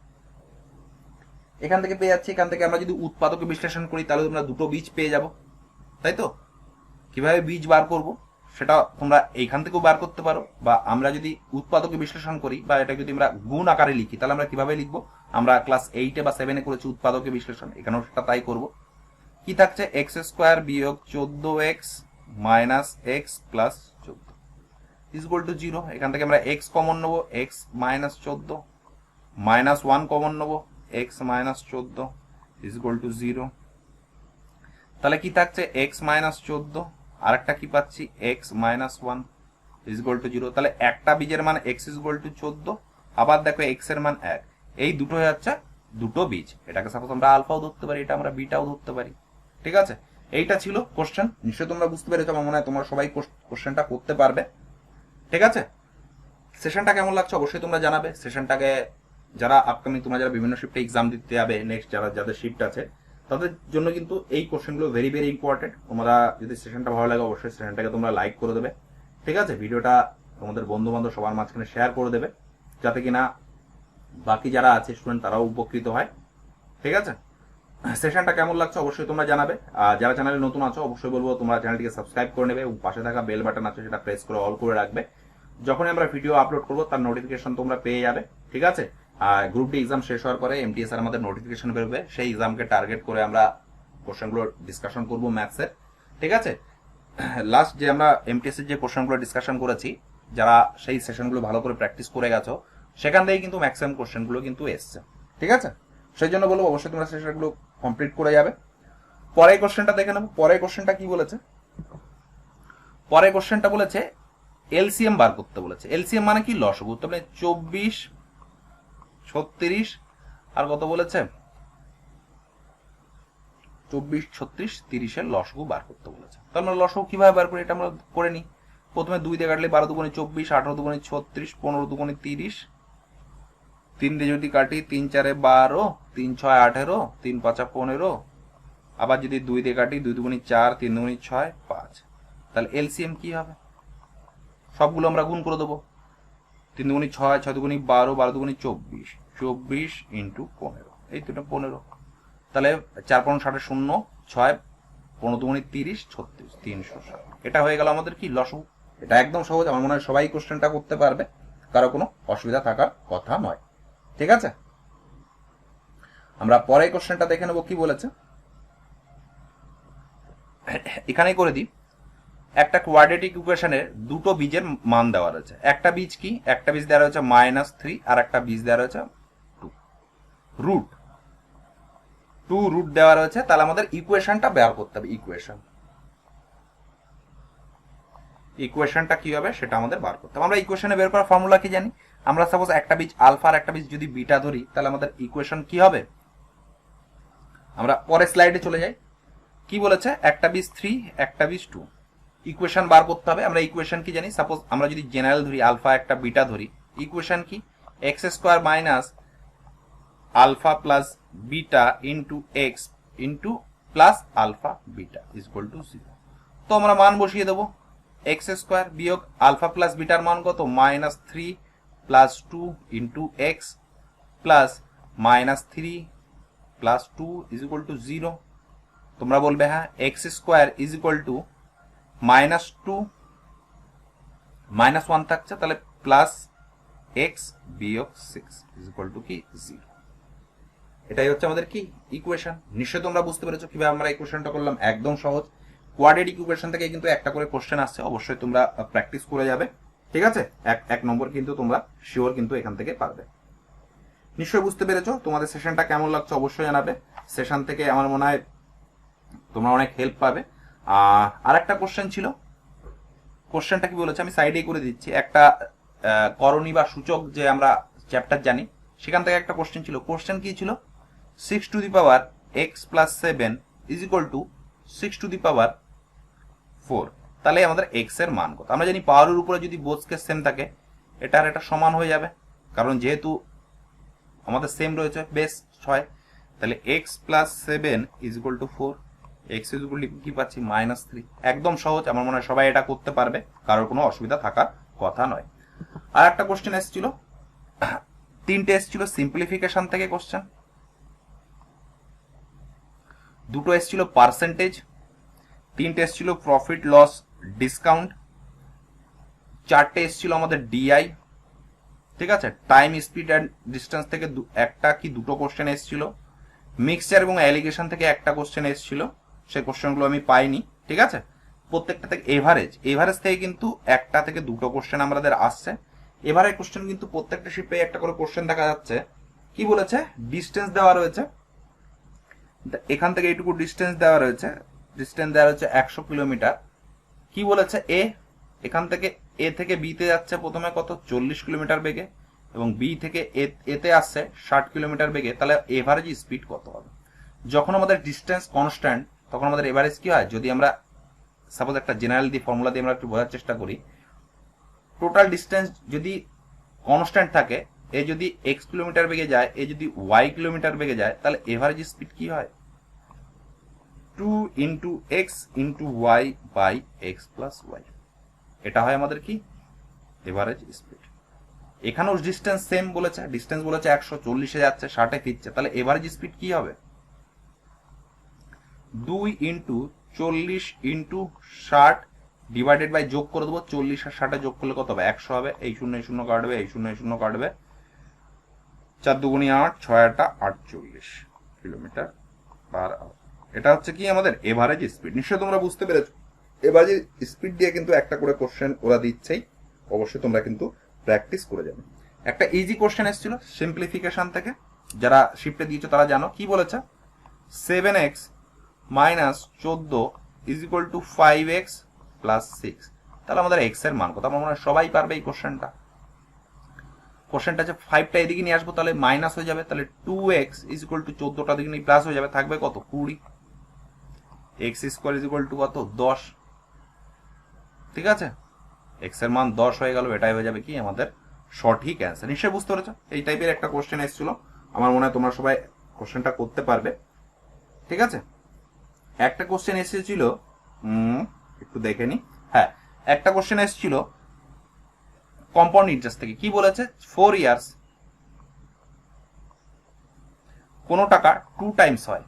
এখান থেকে পেয়ে যাচ্ছি, এখান থেকে আমরা যদি উৎপাদকে বিশ্লেষণ করি তাহলে তোমরা দুটো বীজ পেয়ে যাব, তাই তো? কিভাবে বীজ বার করব সেটা তোমরা এইখান থেকেও বার করতে পারো, বা আমরা যদি উৎপাদকে বিশ্লেষণ করি বা এটা যদি আমরা গুণ আকারে লিখি তাহলে আমরা কিভাবে লিখবো, আমরা ক্লাস 8 বা 7 করেছি উৎপাদকে বিশ্লেষণ, এখানেও সেটা তাই করব। কি থাকছে এক্স স্কোয়ার বিয়োগ 14x minus x plus 14 is equal to 0। এখান থেকে আমরা এক্স কমন নেবো, এক্স মাইনাস 14, মাইনাস 1 কমন নেবো, x minus 14 is equal to 0। তাহলে কি থাকছে এক্স মাইনাস 14, আর একটা কি পাচ্ছি x minus 1 is equal to 0। তাহলে একটা বীজের মান এক্স ইজ ইকুয়াল টু 14, আবার দেখো এক্স এর মান 1, এই দুটো হয়ে যাচ্ছে দুটো বীজ। এটাকে সাপোজ আমরা আলফাও ধরতে পারি, এটা আমরা বিটাও ধরতে পারি, ঠিক আছে? এইটা ছিল কোশ্চেন, নিশ্চয়ই তোমরা বুঝতে পেরেছো। আমার মনে হয় তোমরা সবাই কোশ্চেনটা করতে পারবে, ঠিক আছে? সেশনটা কেমন লাগছে অবশ্যই তোমরা জানাবে। সেশনটাকে যারা আপকামিং তোমরা যারা বিভিন্ন শিফটে এক্সাম দিতে যাবে, নেক্সট যাদের শিফট আছে তাদের জন্য কিন্তু এই কোশ্চেনগুলো ভেরি ভেরি ইম্পর্টেন্ট। তোমরা যদি সেশনটা ভালো লাগে অবশ্যই সেশনটাকে তোমরা লাইক করে দেবে, ঠিক আছে? ভিডিওটা তোমাদের বন্ধু বান্ধব সবার মাঝখানে শেয়ার করে দেবে, যাতে কিনা বাকি যারা আছে স্টুডেন্ট তারাও উপকৃত হয়, ঠিক আছে? সেশনটা কেমন লাগছে অবশ্যই তোমরা জানাবে। আর যারা চ্যানেলে নতুন আছো অবশ্যই বলবো তোমরা চ্যানেলটিকে সাবস্ক্রাইব করে নেবে এবং পাশে থাকা বেল বাটন আছে সেটা প্রেস করে অল করে রাখবে, যখনই আমরা ভিডিও আপলোড করবো তার নোটিফিকেশন তোমরা পেয়ে যাবে, ঠিক আছে? আর গ্রুপ ডি এক্সাম শেষ হওয়ার পরে এমটিএস এর আমাদের নোটিফিকেশন বেরোবে, সেই এক্সামকে টার্গেট করে আমরা কোশ্চেনগুলো ডিসকাশন করবো ম্যাথসের, ঠিক আছে? লাস্ট যে আমরা এমটিএস এর যে কোশ্চেনগুলো ডিসকাশন করেছি, যারা সেই সেশনগুলো ভালো করে প্র্যাকটিস করে গেছো সেখান থেকে কিন্তু ম্যাক্সিমাম কোশ্চেনগুলো কিন্তু এসছে, ঠিক আছে? সেই জন্য বলবো অবশ্যই তোমরা সেশনগুলো কমপ্লিট করে যাবে। পরের কোশ্চেনটা দেখে নেবো। পরের কোশ্চেনটা কি বলেছে? পরের কোশ্চেনটা বলেছে এলসিএম বার করতে বলেছে। এলসিএম মানে কি? লসগু। তবে 24, 36 আর কত বলেছে 24, 36, 30 এর লসগু বার করতে বলেছে। তাহলে আমরা লসগু কিভাবে বার করি এটা আমরা করে নিই। প্রথমে 2 দিয়ে কাটলে 12 দুগুণে 24, 18 দুগুণে 36, 15 দুগুণে 30, 3 দিয়ে যদি কাটি 3 4 12, 3 6 18, 3 5 15, আবার যদি 2 দিয়ে কাটি 2 দুগুণে 4, 3 দুগুণে 6, 5। তাহলে এলসিএম কি হবে? সবগুলো আমরা গুণ করে দেবো। 3 দুগুণে 6, 6 দুগুণে 12, 12 দুগুণে 24, 24 ইন্টু 15, এই দুটো 15। তাহলে 4 15 60 0, 6 15 দুগুণে 30, 36, 360। এটা হয়ে গেল আমাদের কি লসগু। এটা একদম সহজ, আমার মনে হয় সবাই কোশ্চেনটা করতে পারবে, কারো কোনো অসুবিধা থাকার কথা নয়, ঠিক আছে? আমরা পরের কোশ্চেনটা দেখে নেবো কি বলেছে। এখানেই করে দিই। একটা কোয়াড্রেটিক ইকুয়েশনের দুটো বীজের মান দেওয়া রয়েছে। একটা বীজ কি? একটা বীজ দেওয়া রয়েছে -3 আর একটা বীজ দেওয়া রয়েছে 2 রুট। 2 রুট দেওয়া রয়েছে, তাহলে আমাদের ইকুয়েশনটা বের করতে হবে। ইকুয়েশনটা কি হবে সেটা আমাদের বার করতে হবে। আমরা ইকুয়েশনে বের করার ফর্মুলা কি জানি? আমরা সাপোজ একটা বীজ আলফা আর একটা বীজ যদি বিটা ধরি তাহলে আমাদের ইকুয়েশন কি হবে? আমরা পরের স্লাইডে চলে যাই। কি বলেছে? একটা বীজ 3, একটা বীজ 2। ইকুয়েশন বার করতে হবে। আমরা ইকুয়েশন কি জানি? সাপোজ আমরা যদি জেনারেল ধরি আলফা একটা বিটা ধরি, ইকুয়েশন কি? X square minus alpha plus beta into x into plus alpha beta is equal to 0। তো আমরা মান বসিয়ে দেবো। এক্স স্কোয়ার বিয়োগ আলফা প্লাস বিটার মান কত? -3 plus 2 into x plus -3 plus 2 is equal to 0। তোমরা বলবে হ্যাঁ x square is equal to -2 -1 থাকছে, তাহলে প্লাস এক্স বিয়োগ 6 ইজ ইকুয়াল টু কি 0। এটাই হচ্ছে আমাদের কি ইকুয়েশন। নিশ্চয়ই তোমরা বুঝতে পেরেছো কিভাবে আমরা ইকুয়েশনটা করলাম। একদম সহজ। কোয়াড্রেটিক ইকুয়েশন থেকে কিন্তু একটা করে কোশ্চেন আসছে, অবশ্যই তোমরা প্র্যাকটিস করে যাবে, ঠিক আছে? এক নম্বর কিন্তু তোমরা শিওর কিন্তু এখান থেকে পারবে। নিশ্চয়ই বুঝতে পেরেছো। তোমাদের সেশনটা কেমন লাগছে অবশ্যই জানাবে। সেশন থেকে আমার মনে হয় তোমরা অনেক হেল্প পাবে। আর একটা কোশ্চেন ছিল। কোশ্চেনটা কি বলেছে আমি সাইডে করে দিচ্ছি। একটা করণী বা সূচক যে আমরা চ্যাপ্টার জানি সেখান থেকে একটা কোশ্চেন ছিল। কোশ্চেন কি ছিল? 6 to the power x plus 7 is equal two 6⁴। তাহলে আমাদের এক্স এর মান কত? আমরা জানি পাওয়ারের উপরে যদি বোথ কেস সেম থাকে এটা আর এটা সমান হয়ে যাবে, কারণ যেহেতু আমাদের সেম রয়েছে বেস 6, তাহলে x plus 7 is equal two 4। X is equal to কি পাচ্ছি? -3। একদম সহজ, আমার মনে হয় সবাই এটা করতে পারবে, কারোর কোনো অসুবিধা থাকার কথা নয়। আর একটা কোশ্চেন এসেছিল, 3টে এসেছিল সিম্পলিফিকেশন থেকে কোশ্চেন, 2টো এসেছিল পার্সেন্টেজ, 3টে এসেছিল প্রফিট লস ডিসকাউন্ট, 4টে এসেছিল আমাদের ডিআই। ঠিক আছে, টাইম স্পিড অ্যান্ড ডিস্টেন্স থেকে একটা কি দুটো কোশ্চেন এসেছিল, মিক্সচার এবং অ্যালিগেশন থেকে একটা কোশ্চেন এসেছিল, সেই কোশ্চেনগুলো আমি পাইনি। ঠিক আছে, প্রত্যেকটা থেকে এভারেজ থেকে কিন্তু একটা থেকে দুটো কোশ্চেন আমাদের আসছে। এভারেজ কোশ্চেন কিন্তু প্রত্যেকটা শিপে একটা করে কোশ্চেন দেখা যাচ্ছে। কি বলেছে? ডিস্টেন্স দেওয়া রয়েছে, এখান থেকে এইটুকু ডিস্টেন্স দেওয়া রয়েছে, ডিস্টেন্স দেওয়া রয়েছে 100 কিলোমিটার। কি বলেছে? এখান থেকে এ থেকে বিতে যাচ্ছে প্রথমে কত? 40 কিলোমিটার বেগে, এবং বি থেকে এতে আসছে 60 কিলোমিটার বেগে। তাহলে এভারেজ স্পিড কত হবে? যখন আমাদের ডিস্টেন্স কনস্ট্যান্ট তখন আমাদের এভারেজ কি হয়? যদি আমরা সাপোজ একটা জেনারেল দিয়ে ফর্মুলা দিয়ে আমরা একটু বোঝার চেষ্টা করি, টোটাল ডিস্টেন্স যদি কনস্ট্যান্ট থাকে, এ যদি এক্স কিলোমিটার বেগে যায়, এ যদি ওয়াই কিলোমিটার বেগে যায়, তাহলে এভারেজ স্পিড কি হয়? 2 into x into y by x plus y. এটা হয় আমাদের কি? Average speed. এখানেও ডিস্টেন্স সেম বলেছে, ডিস্টেন্স বলেছে 140-এ যাচ্ছে, 60-এ ফিরছে, তাহলে এভারেজ স্পিড কি হবে? 2 ইন্টু 40 ইন্টু 60 ডিভাইডেড বাই, যোগ করে দেবো, 40 আর 60 যোগ করলে কত হবে? 100 হবে। এই 0 কাটবে, এই 0 কাটবে, 4 দুগুণি 8, 6 8 48 কিলোমিটার পার আওয়ার। এটা হচ্ছে কি আমাদের এভারেজ স্পিড। নিশ্চয়ই তোমরা বুঝতে পেরেছো। এভারেজ স্পিড দিয়ে কিন্তু একটা করে কোশ্চেন ওরা দিচ্ছেই, অবশ্যই তোমরা কিন্তু প্র্যাকটিস করে যাবে। একটা ইজি কোশ্চেন এসেছিল সিম্পলিফিকেশন থেকে, যারা শিফটে দিয়েছো তারা জানো। কি বলেছে? 7x minus 14 is equal to 5x plus 6। তাহলে আমাদের এক্স এর মান কত? আমার মনে হয় সবাই পারবে এই কোশ্চেনটা। কোশ্চেনটা আছে 5টা এদিকে নিয়ে আসবো, তাহলে মাইনাস হয়ে যাবে, তাহলে 2x ইজ ইকুয়াল টু 14টা দিকে নিয়ে প্লাস হয়ে যাবে, থাকবে কত? 20। X square is equal two কত? 10। ঠিক আছে, এক্স এর মান 10 হয়ে গেল, এটাই হয়ে যাবে কি আমাদের সঠিক অ্যান্সার। নিশ্চয়ই বুঝতে পেরেছো। এই টাইপের একটা কোশ্চেন এসেছিল, আমার মনে হয় তোমরা সবাই কোশ্চেনটা করতে পারবে। ঠিক আছে, একটা কোশ্চেন এসেছিল, একটু দেখে নি। হ্যাঁ, একটা কোশ্চেন এসেছিল কম্পাউন্ড ইন্টারেস্ট থেকে। কি বলেছে? 4 ইয়ার্স কোনো টাকা 2 টাইমস হয়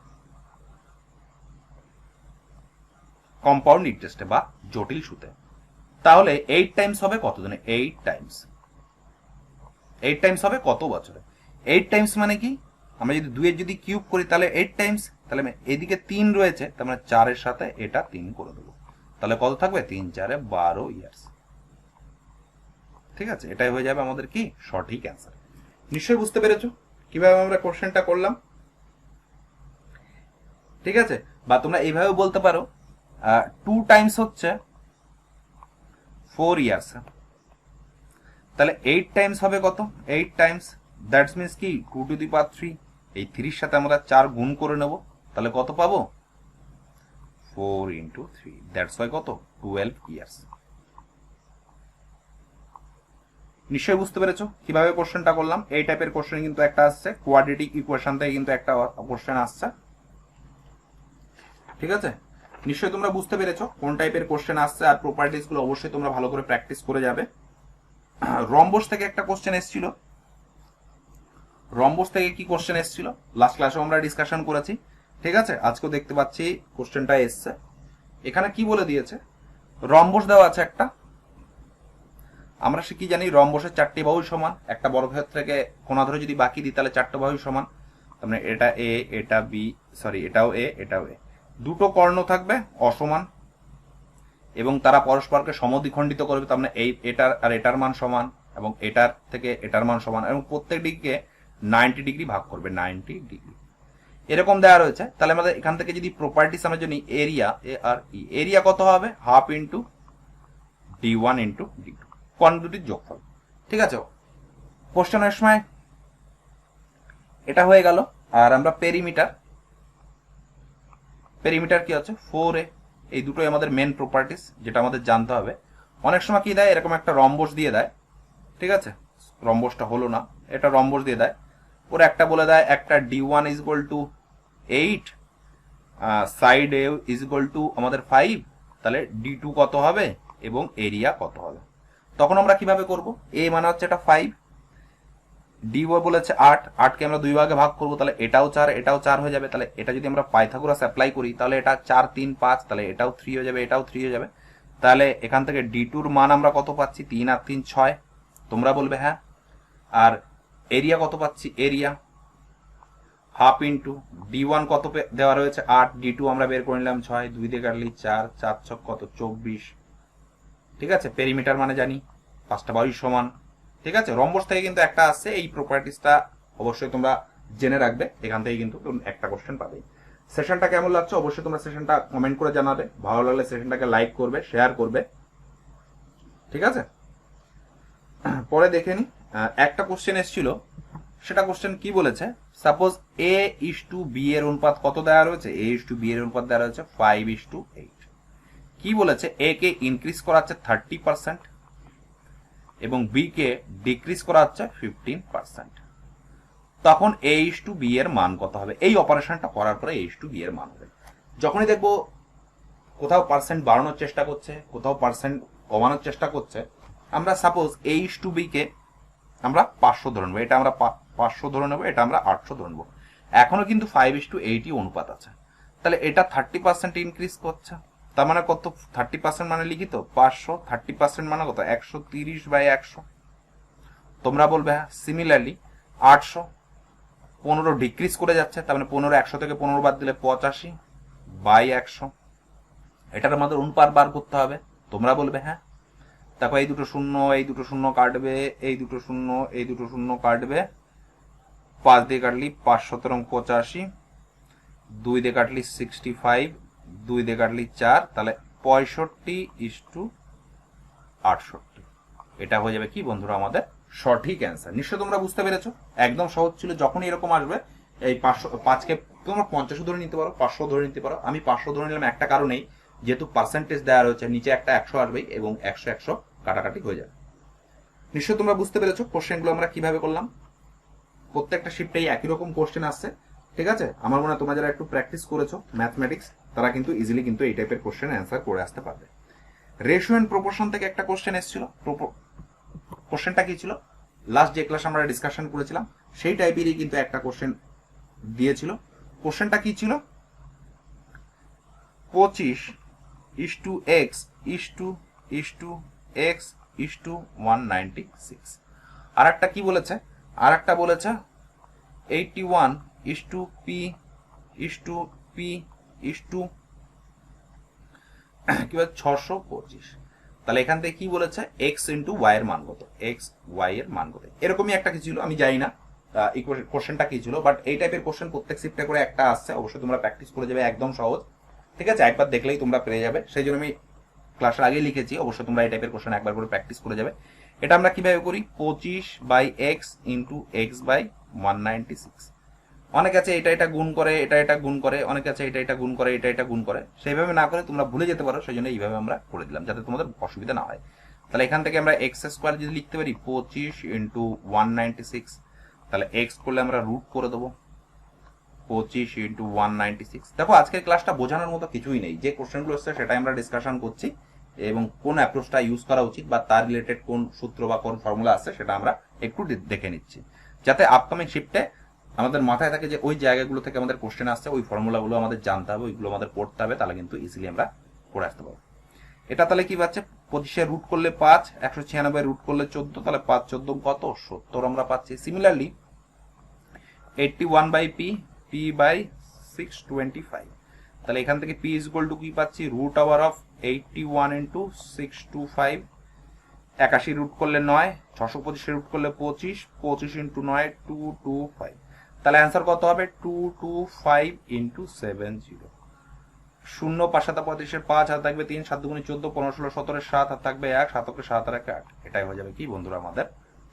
কম্পাউন্ড ইন্টারেস্টে বা জটিল সুদে, তাহলে 8 টাইমস হবে কত দিনে? 8 টাইমস হবে কত বছরে? 8 টাইমস মানে কি? আমরা যদি 2 এর যদি কিউব করি তাহলে 8 টাইমস, তাহলে এদিকে 3 রয়েছে, তার মানে 4 এর সাথে এটা 3 করে দেবো, তাহলে কত থাকবে? 3 4 12 ইয়ার্স। ঠিক আছে, এটাই হয়ে যাবে আমাদের কি সঠিক অ্যান্সার। নিশ্চয়ই বুঝতে পেরেছো কিভাবে আমরা কোশ্চেনটা করলাম। ঠিক আছে, বা তোমরা এইভাবে বলতে পারো 2 টাইমস হচ্ছে 4 ইয়ার্স, তাহলে 8 টাইমস হবে কত? 8 টাইমস দ্যাটস মিন্স কি 2 টু দি পাওয়ার 3, এই 3 এর সাথে আমরা 4 গুণ করে নেব, তাহলে কত পাবো? 4 ইন্টু 3, দ্যাটস হয় কত? 12 ইয়ার্স। নিশ্চয়ই বুঝতে পেরেছো কিভাবে কোশ্চেনটা করলাম। এই টাইপের কোশ্চেন কিন্তু একটা আসছে, কোয়াড্রেটিক ইকুয়েশন থেকে কিন্তু একটা কোশ্চেন আসছে। ঠিক আছে, নিশ্চয়ই তোমরা বুঝতে পেরেছো কোন টাইপের কোশ্চেন আসছে, আর প্রপার্টিজ গুলো অবশ্যই তোমরা ভালো করে প্র্যাকটিস করে যাবে। রম্বস থেকে একটা কোশ্চেন এসেছিল। রম্বস থেকে কি কোশ্চেন এসেছিল লাস্ট ক্লাসে আমরা ডিসকাশন করেছি। ঠিক আছে, আজকেও দেখতে পাচ্ছি কোশ্চেনটা এসছে। এখানে কি বলে দিয়েছে? রম্বস দেওয়া আছে একটা, আমরা সে কি জানি রম্বসের 4টি বাহু সমান, একটা বর্গক্ষেত্র থেকে কোণা ধরে যদি বাকি দিই তাহলে 4টা বাহু সমান, তার মানে এটা এ, এটা বি, সরি এটাও এ, এটাও এ। দুটো কর্ণ থাকবে অসমান এবং তারা পরস্পরকে সমদ্বিখণ্ডিত করবে, তার মানে এই এটার আর এটার মান সমান এবং এটার থেকে এটার মান সমান, এবং প্রত্যেক দিকে 90 ডিগ্রি ভাগ করবে, 90 ডিগ্রি এরকম দেওয়া রয়েছে। তাহলে আমাদের এখান থেকে যদি প্রপার্টিস আমরা জানি, এরিয়া এ আর ই, এরিয়া কত হবে? Half into d1 into d2, কর্ণ দুটির যোগফল। ঠিক আছে, কোশ্চেনের সময় এটা হয়ে গেল। আর আমরা পেরিমিটার কি আছে 4a, এই দুটোই আমাদের মেন প্রপার্টিস যেটা আমাদের জানতে হবে। অনেক সময় কি দেয়, এরকম একটা রম্বস দিয়ে দেয়, ঠিক আছে, রম্বসটা হলো না, এটা রম্বস দিয়ে দেয়, ওরা একটা বলে দেয় একটা d1 is equal two 8, side A is equal two আমাদের 5, তাহলে d2 কত হবে এবং এরিয়া কত হবে। তখন আমরা কিভাবে করব, এ মানে হচ্ছে এটা 5, ডি বলেছে 8, 8কে আমরা দুই ভাগে ভাগ করবো, তাহলে এটাও 4 এটাও 4 হয়ে যাবে। তাহলে এটা যদি আমরা পাইথাগোরাস অ্যাপ্লাই করি তাহলে এটা 4 3 5, তাহলে এটাও 3 হয়ে যাবে, এটাও 3 হয়ে যাবে। তাহলে এখান থেকে d2 এর মান আমরা কত পাচ্ছি, 3 আর 3 6, তোমরা বলবে হ্যাঁ। আর এরিয়া কত পাচ্ছি, এরিয়া হাফ ইন্টু d1 কত দেওয়া রয়েছে 8, d2 আমরা বের করে নিলাম 6, 2 দিয়ে কাটলি 4, 4 6 কত 24, ঠিক আছে। পেরিমিটার মানে জানি 5টা বাহুই সমান, ঠিক আছে। রম্বস থেকে কিন্তু একটা আসছে, এই প্রপার্টিসটা অবশ্যই তোমরা জেনে রাখবে, এখান থেকে কিন্তু একটা কোশ্চেন পাবে। সেশনটা কেমন লাগছে অবশ্যই তোমরা সেশনটা কমেন্ট করে জানাবে, ভালো লাগলে সেশনটাকে লাইক করবে, শেয়ার করবে, ঠিক আছে। পরে দেখে নি, একটা কোশ্চেন এসেছিল, সেটা কোশ্চেন কি বলেছে, suppose a is to B এর অনুপাত কত দেওয়া রয়েছে, a ইস টু বি এর অনুপাত দেওয়া রয়েছে 5:8। কি বলেছে, a কে ইনক্রিজ করা হচ্ছে 30% এবং বি কে ডিক্রিজ করা হচ্ছে 15%। তখন a ইস টু বি এর মান কত হবে, এই অপারেশনটা করার পরে a ইস টু বি এর মান হবে। যখনই দেখবো কোথাও পার্সেন্ট বাড়ানোর চেষ্টা করছে, কোথাও পার্সেন্ট কমানোর চেষ্টা করছে, আমরা suppose a is to B কে আমরা 500 ধরে নেবো, এটা আমরা 500 ধরে নেবো, এটা আমরা 800 ধরে নেবো। এখনো কিন্তু 5:8 অনুপাত আছে, তাহলে এটা 30% ইনক্রিজ করছে, তার মানে কত, 30% মানে লিখিত 500, 30% মানে কত 130/100। তোমরা বলবে হ্যাঁ। সিমিলারলি 800, 15 ডিক্রিজ করে যাচ্ছে, তার মানে 15, 100 থেকে 15 বাদ দিলে 85/100, এটার আমাদের অনুপাত বার করতে হবে। তোমরা বলবে হ্যাঁ। দেখো এই দুটো শূন্য, এই দুটো শূন্য কাটবে, এই দুটো শূন্য, এই দুটো শূন্য কাটবে, 5 দিয়ে কাটলি 5 17 85, 2 দিয়ে কাটলি 65, 2 দিয়ে কাটলি 4, তাহলে 65:68। এটা হয়ে যাবে কি বন্ধুরা আমাদের সঠিক অ্যান্সার। নিশ্চয় তোমরা বুঝতে পেরেছো, একদম সহজ ছিল। যখনই এরকম আসবে এই 5কে তোমরা 50 ধরে নিতে পারো, 500 ধরে নিতে পারো। আমি 500 ধরে নিলাম একটা কারণেই, যেহেতু পার্সেন্টেজ দেওয়া রয়েছে, নিচে একটা 100 আসবেই এবং 100 100 কাটাকাটি হয়ে যাবে। নিশ্চয় তোমরা বুঝতে পেরেছো কোশ্চেনগুলো আমরা কিভাবে করলাম। প্রত্যেকটা শিফটেই একই রকম কোশ্চেন আসছে, ঠিক আছে। আমার মনে হয় তোমরা যারা একটু প্র্যাকটিস করেছো ম্যাথমেটিক্স, তারা কিন্তু ইজিলি কিন্তু এই টাইপের কোশ্চেন অ্যান্সার করে আসতে পারবে। রেশিও এন্ড প্রপোর্শন থেকে একটা কোশ্চেন এসেছিল। কোশ্চেনটা কি ছিল, লাস্ট যে ক্লাস আমরা ডিসকাশন করেছিলাম সেই টাইপেরই কিন্তু একটা কোশ্চেন দিয়েছিল। কোশ্চেনটা কি ছিল, 25:x is to 196। আর একটা কি বলেছে, আর একটা বলেছে 81:p কি বলে 625। তাহলে এখান থেকে কি বলেছে, x ইন্টু ওয়াই এর মান কত, এক্স ওয়াই এর মান কত, এরকমই একটা কি ছিল, আমি জানি না এই কোশ্চেনটা কি ছিল, বাট এই টাইপের কোশ্চেন প্রত্যেক শিফটে করে একটা আসছে। অবশ্যই তোমরা প্র্যাকটিস করে যাবে, একদম সহজ, ঠিক আছে। একবার দেখলেই তোমরা পেয়ে যাবে, সেই জন্য আমি ক্লাসের আগে লিখেছি, অবশ্যই তোমরা এই টাইপের কোশ্চেন একবার করে প্র্যাকটিস করে যাবে। এটা আমরা কিভাবে করি, 25/x ইন্টু x/196। অনেক আছে এটা এটা গুণ করে, এটা এটা গুণ করে, অনেক আছে এটা এটা গুণ করে, এটা এটা গুণ করে, সেইভাবে না করে তোমরা ভুলে যেতে পারো, সেই জন্য এইভাবে আমরা করে দিলাম যাতে তোমাদের অসুবিধা না হয়। তাহলে এখান থেকে আমরা এক্স স্কোয়ার যদি লিখতে পারি 25 ইন্টু 196, তাহলে এক্স করলে আমরা রুট করে দেবো 25 ইন্টু 196। দেখো আজকের ক্লাসটা বোঝানোর মতো কিছুই নেই, যে কোশ্চেনগুলো হচ্ছে সেটাই আমরা ডিসকাশন করছি এবং কোন অ্যাপ্রোচটা ইউজ করা উচিত বা তার রিলেটেড কোন সূত্র বা কোন ফর্মুলা আছে সেটা আমরা একটু দেখে নিচ্ছি, যাতে আপকামিং শিফটে আমাদের মাথায় থাকে যে ওই জায়গাগুলো থেকে আমাদের কোশ্চেন আসছে, ওই ফর্মুলাগুলো আমাদের জানতে হবে, ওইগুলো আমাদের পড়তে হবে, তাহলে কিন্তু ইজিলি আমরা করে আসতে পারবো। এটা তাহলে কি পাচ্ছে, 25 রুট করলে 5, 196 রুট করলে 14, তাহলে 5 14 কত 70 আমরা পাচ্ছি। সিমিলারলি 81/p, p/625, তাহলে এখান থেকে p ইজ ইকুয়াল টু কি পাচ্ছি, root over of 81 into 625, 81 root করলে 9, 625 রুট করলে 25, 25 ইন্টু 9 225, তাহলে অ্যান্সার কত হবে 225 ইন্টু 70। 0 5 7 35, 5 হাত থাকবে 3, 7 2 14, 15 16 17, 7 হাত থাকবে 1, 7 কে 7 আর 1 8। এটাই হয়ে যাবে কি বন্ধুরা আমাদের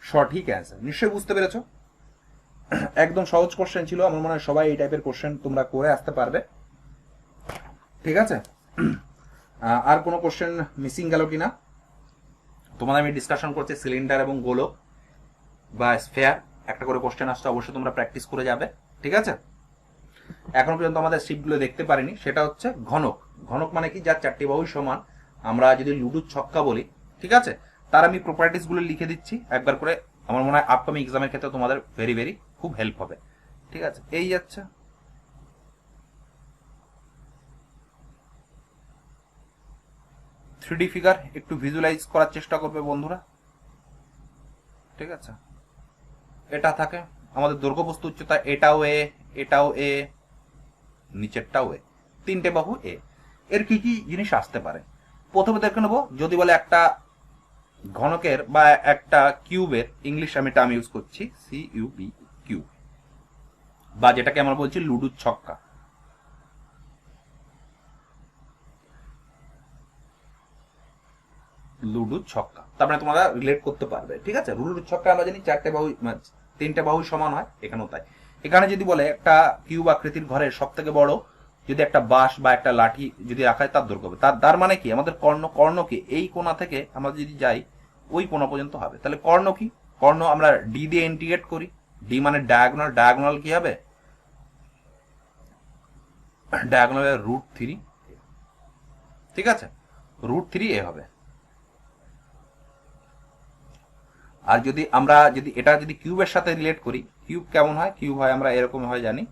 সঠিক অ্যান্সার। নিশ্চয়ই বুঝতে পেরেছো, একদম সহজ কোশ্চেন ছিল। আমার মনে হয় সবাই এই টাইপের কোশ্চেন তোমরা করে আসতে পারবে। ঠিক আছে? আর কোনো কোশ্চেন মিসিং গেল কিনা? তোমাদের আমি ডিসকাশন করছি সিলিন্ডার এবং গোলক বা স্ফেয়ার, একটা করে কোশ্চেন আসছে, অবশ্যই তোমরা প্র্যাকটিস করে যাবে। ঠিক আছে? এখন পর্যন্ত আমাদের শিটগুলো দেখতে পারিনি, সেটা হচ্ছে ঘনক। ঘনক মানে কি? যার চারটি বাহুই সমান। আমরা যদি লুডুর ছক্কা বলি, ঠিক আছে, তার আমি প্রপার্টিস গুলো লিখে দিচ্ছি একবার করে। আমার মনে হয় আপকামিং এক্সামের ক্ষেত্রে তোমাদের ভেরি ভেরি খুব হেল্প হবে। ঠিক আছে, এই যাচ্ছে 3D ফিগার, একটু ভিজুয়ালাইজ করার চেষ্টা করবে বন্ধুরা। ঠিক আছে, এটা থাকে আমাদের দৈর্ঘ্য বস্তু উচ্চতা, এটাও এ, এটাও এ, নিচেরটাও এ, তিনটে বাহু এ। এর কি কি জিনিস আসতে পারে প্রথমে দেখে নেবো। যদি বলে একটা ঘনকের বা একটা কিউবের, ইংলিশ আমি টার্ম ইউজ করছি CUB, কিউব, বা যেটাকে আমরা বলছি লুডুর ছক্কা। লুডুর ছক্কা তার মানে তোমরা রিলেট করতে পারবে। ঠিক আছে, লুডুর ছক্কা আমরা জানি চারটে বাহু, তিনটে বাহু সমান হয়, এখানেও তাই। এখানে যদি বলে একটা কিউব আকৃতির ঘরের সব থেকে বড় যদি একটা বাঁশ বা একটা লাঠি যদি রাখা হয়, তার দৈর্ঘ্য হবে, তার মানে কি আমাদের কর্ণকে এই কোণা থেকে আমরা যদি যাই ওই কোণা পর্যন্ত হবে। তাহলে কর্ণ কি? কর্ণ আমরা ডি দিয়ে ইন্টিগ্রেট করি। ডি মানে ডায়াগোনাল। ডায়াগোনাল কি হবে? ডায়াগোনাল √3। ঠিক আছে, √3a হবে। আর যদি আমরা যদি এটা যদি কিউবের সাথে রিলেট করি, কিউব কেমন হয়? কিউব হয় আমরা এরকম হয় জানি।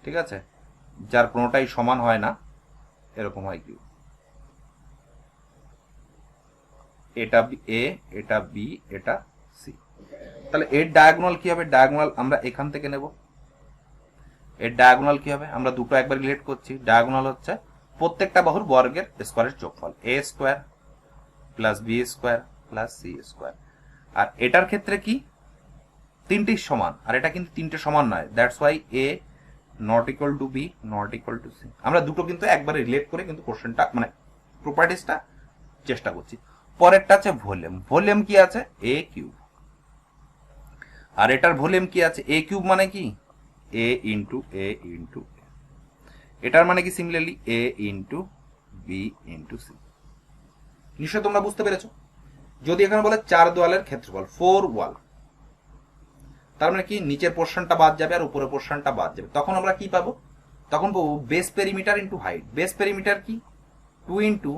ঠিক আছে, যার কোনোটাই সমান হয় না, এরকম হয় কিউব। এটা এ, এটা বি, এটা সি। তাহলে এর ডায়াগোনাল কি হবে? ডায়াগোনাল আমরা এখান থেকে নেব। এর ডায়াগোনাল কি হবে? আমরা দুটো একবার রিলেট করছি। ডায়াগোনাল হচ্ছে প্রত্যেকটা বাহুর বর্গের স্কোয়ারের যোগফল, a square plus B square plus C square. আর এটার ক্ষেত্রে কি? তিনটেই সমান, আর এটা কিন্তু তিনটে সমান নয়। That's why A not equal to B not equal to C. আমরা দুটো কিন্তু একবারে রিলেট করে কিন্তু কোশ্চেনটা মানে প্রপার্টিসটা চেষ্টা করছি। পরেরটা আছে ভলিউম। ভলিউম কি আছে? এ কিউব। আর এটার ভলিউম কি আছে? এ কিউব মানে কি? এ ইন্টু এ ইন্টু, এটার মানে কি? সিমিলারলি এ ইন্টু বি ইন্টু সি। নিশ্চয় তোমরা বুঝতে পেরেছো। যদি এখানে বলে 4 দেওয়ালের ক্ষেত্রফল, 4 ওয়াল, তার মানে কি নিচের পোর্শনটা বাদ যাবে আর উপরের পোর্শনটা বাদ যাবে। তখন আমরা কি পাবো? তখন পাবো base perimeter into height. Base perimeter কি? 2 ইন্টু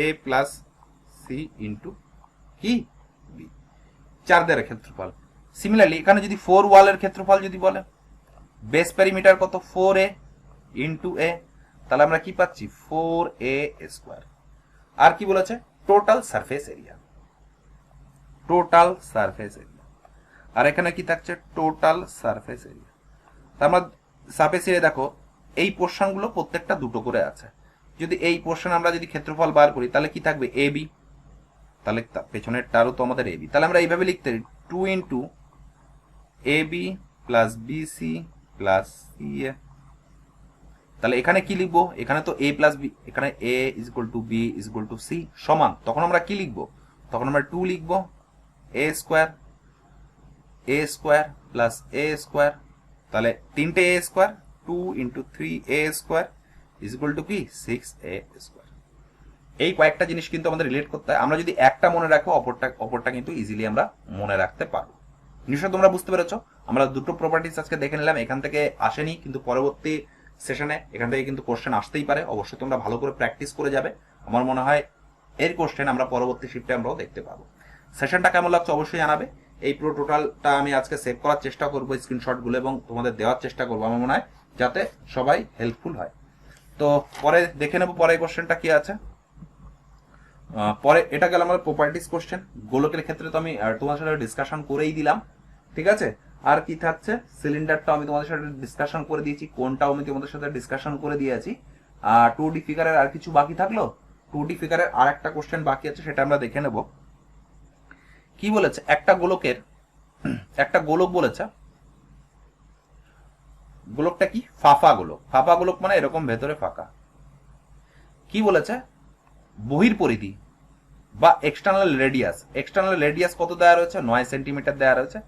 এ প্লাস সি ইন্টু কি বি, 4 দেওয়ালের ক্ষেত্রফল। সিমিলারলি এখানে যদি 4 ওয়ালের ক্ষেত্রফল যদি বলে, বেস পেরিমিটার কত? 4a ইন্টু এ, তাহলে আমরা কি পাচ্ছি? 4a square. আর কি বলেছে? Total surface area. Total surface area. আর এখানে কি থাকছে? Total surface area. তার মানে সারফেস এরিয়া দেখো, এই পোর্শন গুলো প্রত্যেকটা দুটো করে আছে। যদি এই পোর্শন আমরা যদি ক্ষেত্রফল বার করি, তাহলে কি থাকবে? A B. তাহলে পেছনেরটারও তো আমাদের এবি। তাহলে আমরা এইভাবে লিখতে পারি 2 into A B plus BC plus C A. তাহলে এখানে কি লিখবো? এখানে তো এ প্লাস বি, এখানে A is equal to B is equal to C সমান। তখন আমরা কি লিখবো? তখন আমরা 2 লিখবো। A square plus A square, তাহলে তিনটে A square, 2 into 3a square is equal to কি? 6a square. এই কয়েকটা জিনিস কিন্তু আমাদের রিলেট করতে হয়। আমরা যদি একটা মনে রাখো, অপরটা কিন্তু ইজিলি আমরা মনে রাখতে পারবো। নিশ্চয় তোমরা বুঝতে পেরেছো। আমরা দুটো প্রপার্টিস আজকে দেখে নিলাম। এখান থেকে আসেনি, কিন্তু পরবর্তী সেশনে এখান থেকে কিন্তু কোশ্চেন আসতেই পারে। অবশ্যই তোমরা ভালো করে প্র্যাকটিস করে যাবে। আমার মনে হয় এর কোশ্চেন আমরা পরবর্তী শিফটে আমরাও দেখতে পাবো। সেশনটা কেমন লাগছে অবশ্যই জানাবে। এই পুরো টোটালটা আমি আজকে সেভ করার চেষ্টা করবো, স্ক্রিনশটগুলো, এবং তোমাদের দেওয়ার চেষ্টা করবো আমার মনে হয়, যাতে সবাই হেল্পফুল হয়। তো পরে দেখে নেবো পরের কোশ্চেনটা কি আছে। পরে এটা গেল আমার প্রপার্টিস কোশ্চেন। গোলকের ক্ষেত্রে তো আমি তোমাদের সাথে ডিসকাশন করেই দিলাম। ঠিক আছে, আর কি থাকছে? সিলিন্ডারটাও আমি তোমাদের সাথে ডিসকাশন করে দিয়েছি, কোনটাও আমি তোমাদের সাথে ডিসকাশন করে দিয়েছি। আর 2D ফিগারের আর কিছু বাকি থাকলো। 2D ফিগারের আর একটা কোশ্চেন বাকি আছে, সেটা আমরা দেখে নেব। কি বলেছে? একটা গোলক বলেছে, গোলকটা কি? ফাঁপা গোলক। ফাঁপা গোলক মানে এরকম ভেতরে ফাঁকা। কি বলেছে? বহির পরিধি বা এক্সটার্নাল রেডিয়াস কত দেওয়া রয়েছে? 9 সেন্টিমিটার দেওয়া রয়েছে,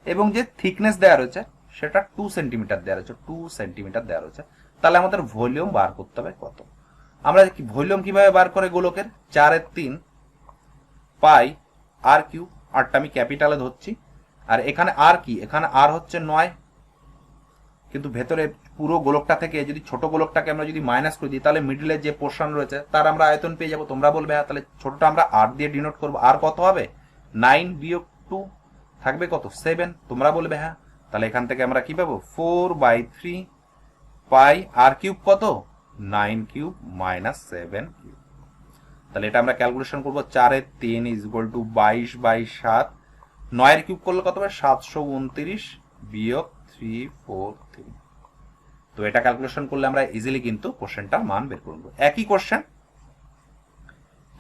এবং যে থিকনেস দেওয়া রয়েছে সেটা 2 সেন্টিমিটার দেওয়া রয়েছে। 2 সেন্টিমিটার দেওয়া রয়েছে। তাহলে আমাদের ভলিউম বার করতে হবে কত। আমরা ভলিউম কিভাবে বার করে গোলকের, 4/3 পাই আর কিউ, আরটা আমি ক্যাপিটালে ধরছি, আর এখানে আর কি, এখানে আর হচ্ছে 9, কিন্তু ভেতরে পুরো গোলকটা থেকে যদি ছোট গোলকটাকে আমরা যদি মাইনাস করে দিই তাহলে মিডলে যে পোর্শন রয়েছে তার আমরা আয়তন পেয়ে যাবো। তোমরা বলবে হ্যাঁ, তাহলে ছোটটা আমরা আর দিয়ে ডিনোট করবো। আর কত হবে, 9 বিয়োগ 2 থাকবে কত, 7। তোমরা বলবে হ্যাঁ, তাহলে এখান থেকে আমরা কি পাবো, 4/3 পাই আর কিউব কত, 9 কিউব মাইনাস 7 কিউব। তাহলে এটা আমরা ক্যালকুলেশন করবো, 4/3 ইজ ইকুয়াল টু 22/7, 9 কিউব করলে কত হবে, 729 বিয়োগ 343। তো এটা ক্যালকুলেশন করলে আমরা ইজিলি কিন্তু কোশ্চেনটার মান বের করব। একই কোশ্চেন,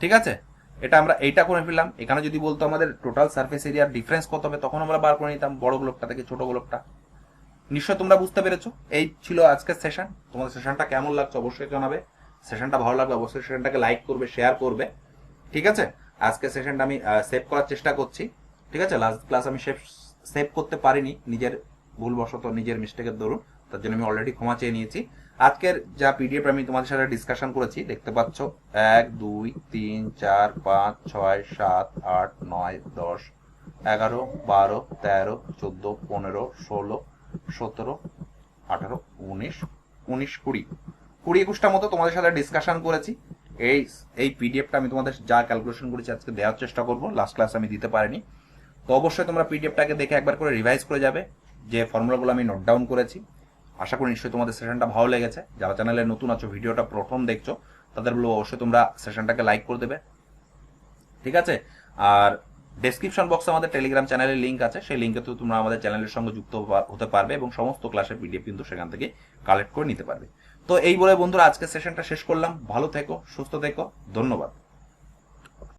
ঠিক আছে, এটা আমরা এইটা করে ফেললাম। এখানে যদি বলতো আমাদের টোটাল সারফেস এরিয়ার ডিফারেন্স কত হবে, তখন আমরা বার করে নিতাম বড় গোলকটা থেকে ছোট গোলকটা। নিশ্চয় তোমরা বুঝতে পেরেছো। এই ছিল আজকের সেশন। তোমাদের সেশনটা কেমন লাগছে অবশ্যই জানাবে। সেশনটা ভালো লাগলে অবশ্যই সেশনটাকে লাইক করবে, শেয়ার করবে, ঠিক আছে। আজকের সেশনটা আমি সেভ করার চেষ্টা করছি, ঠিক আছে। লাস্ট ক্লাস আমি সেভ করতে পারিনি, নিজের ভুলবশত, নিজের মিস্টেকের দরুন, তার জন্য আমি অলরেডি ক্ষমা চেয়ে নিয়েছি। আজকের যা পিডিএফ আমি তোমাদের সাথে ডিসকাশন করেছি দেখতে পাচ্ছ, 1 2 3 4 5 6 7 8 9 10 11 12 13 14 15 16 17 18 19 19 20 21টা মতো তোমাদের সাথে ডিসকাশন করেছি। এই পিডিএফটা আমি তোমাদের যা ক্যালকুলেশন করেছি আজকে দেওয়ার চেষ্টা করব। লাস্ট ক্লাস আমি দিতে পারিনি, তো অবশ্যই তোমরা পিডিএফটাকে দেখে একবার করে রিভাইজ করে যাবে যে ফর্মুলাগুলো আমি নোট ডাউন করেছি। আশা করি নিশ্চয়ই তোমাদের সেশনটা ভালো লেগেছে। যারা চ্যানেলে নতুন আছো, ভিডিওটা প্রথম দেখছো, তাদের বলবো অবশ্যই তোমরা সেশনটাকে লাইক করে দেবে, ঠিক আছে। আর ডেসক্রিপশন বক্সে আমাদের টেলিগ্রাম চ্যানেলের লিঙ্ক আছে, সেই লিঙ্কে তো তোমরা আমাদের চ্যানেলের সঙ্গে যুক্ত হতে পারবে এবং সমস্ত ক্লাসের পিডিএফ কিন্তু সেখান থেকে কালেক্ট করে নিতে পারবে। তো এই বলে বন্ধুরা আজকের সেশনটা শেষ করলাম। ভালো থেকো, সুস্থ থেকো, ধন্যবাদ।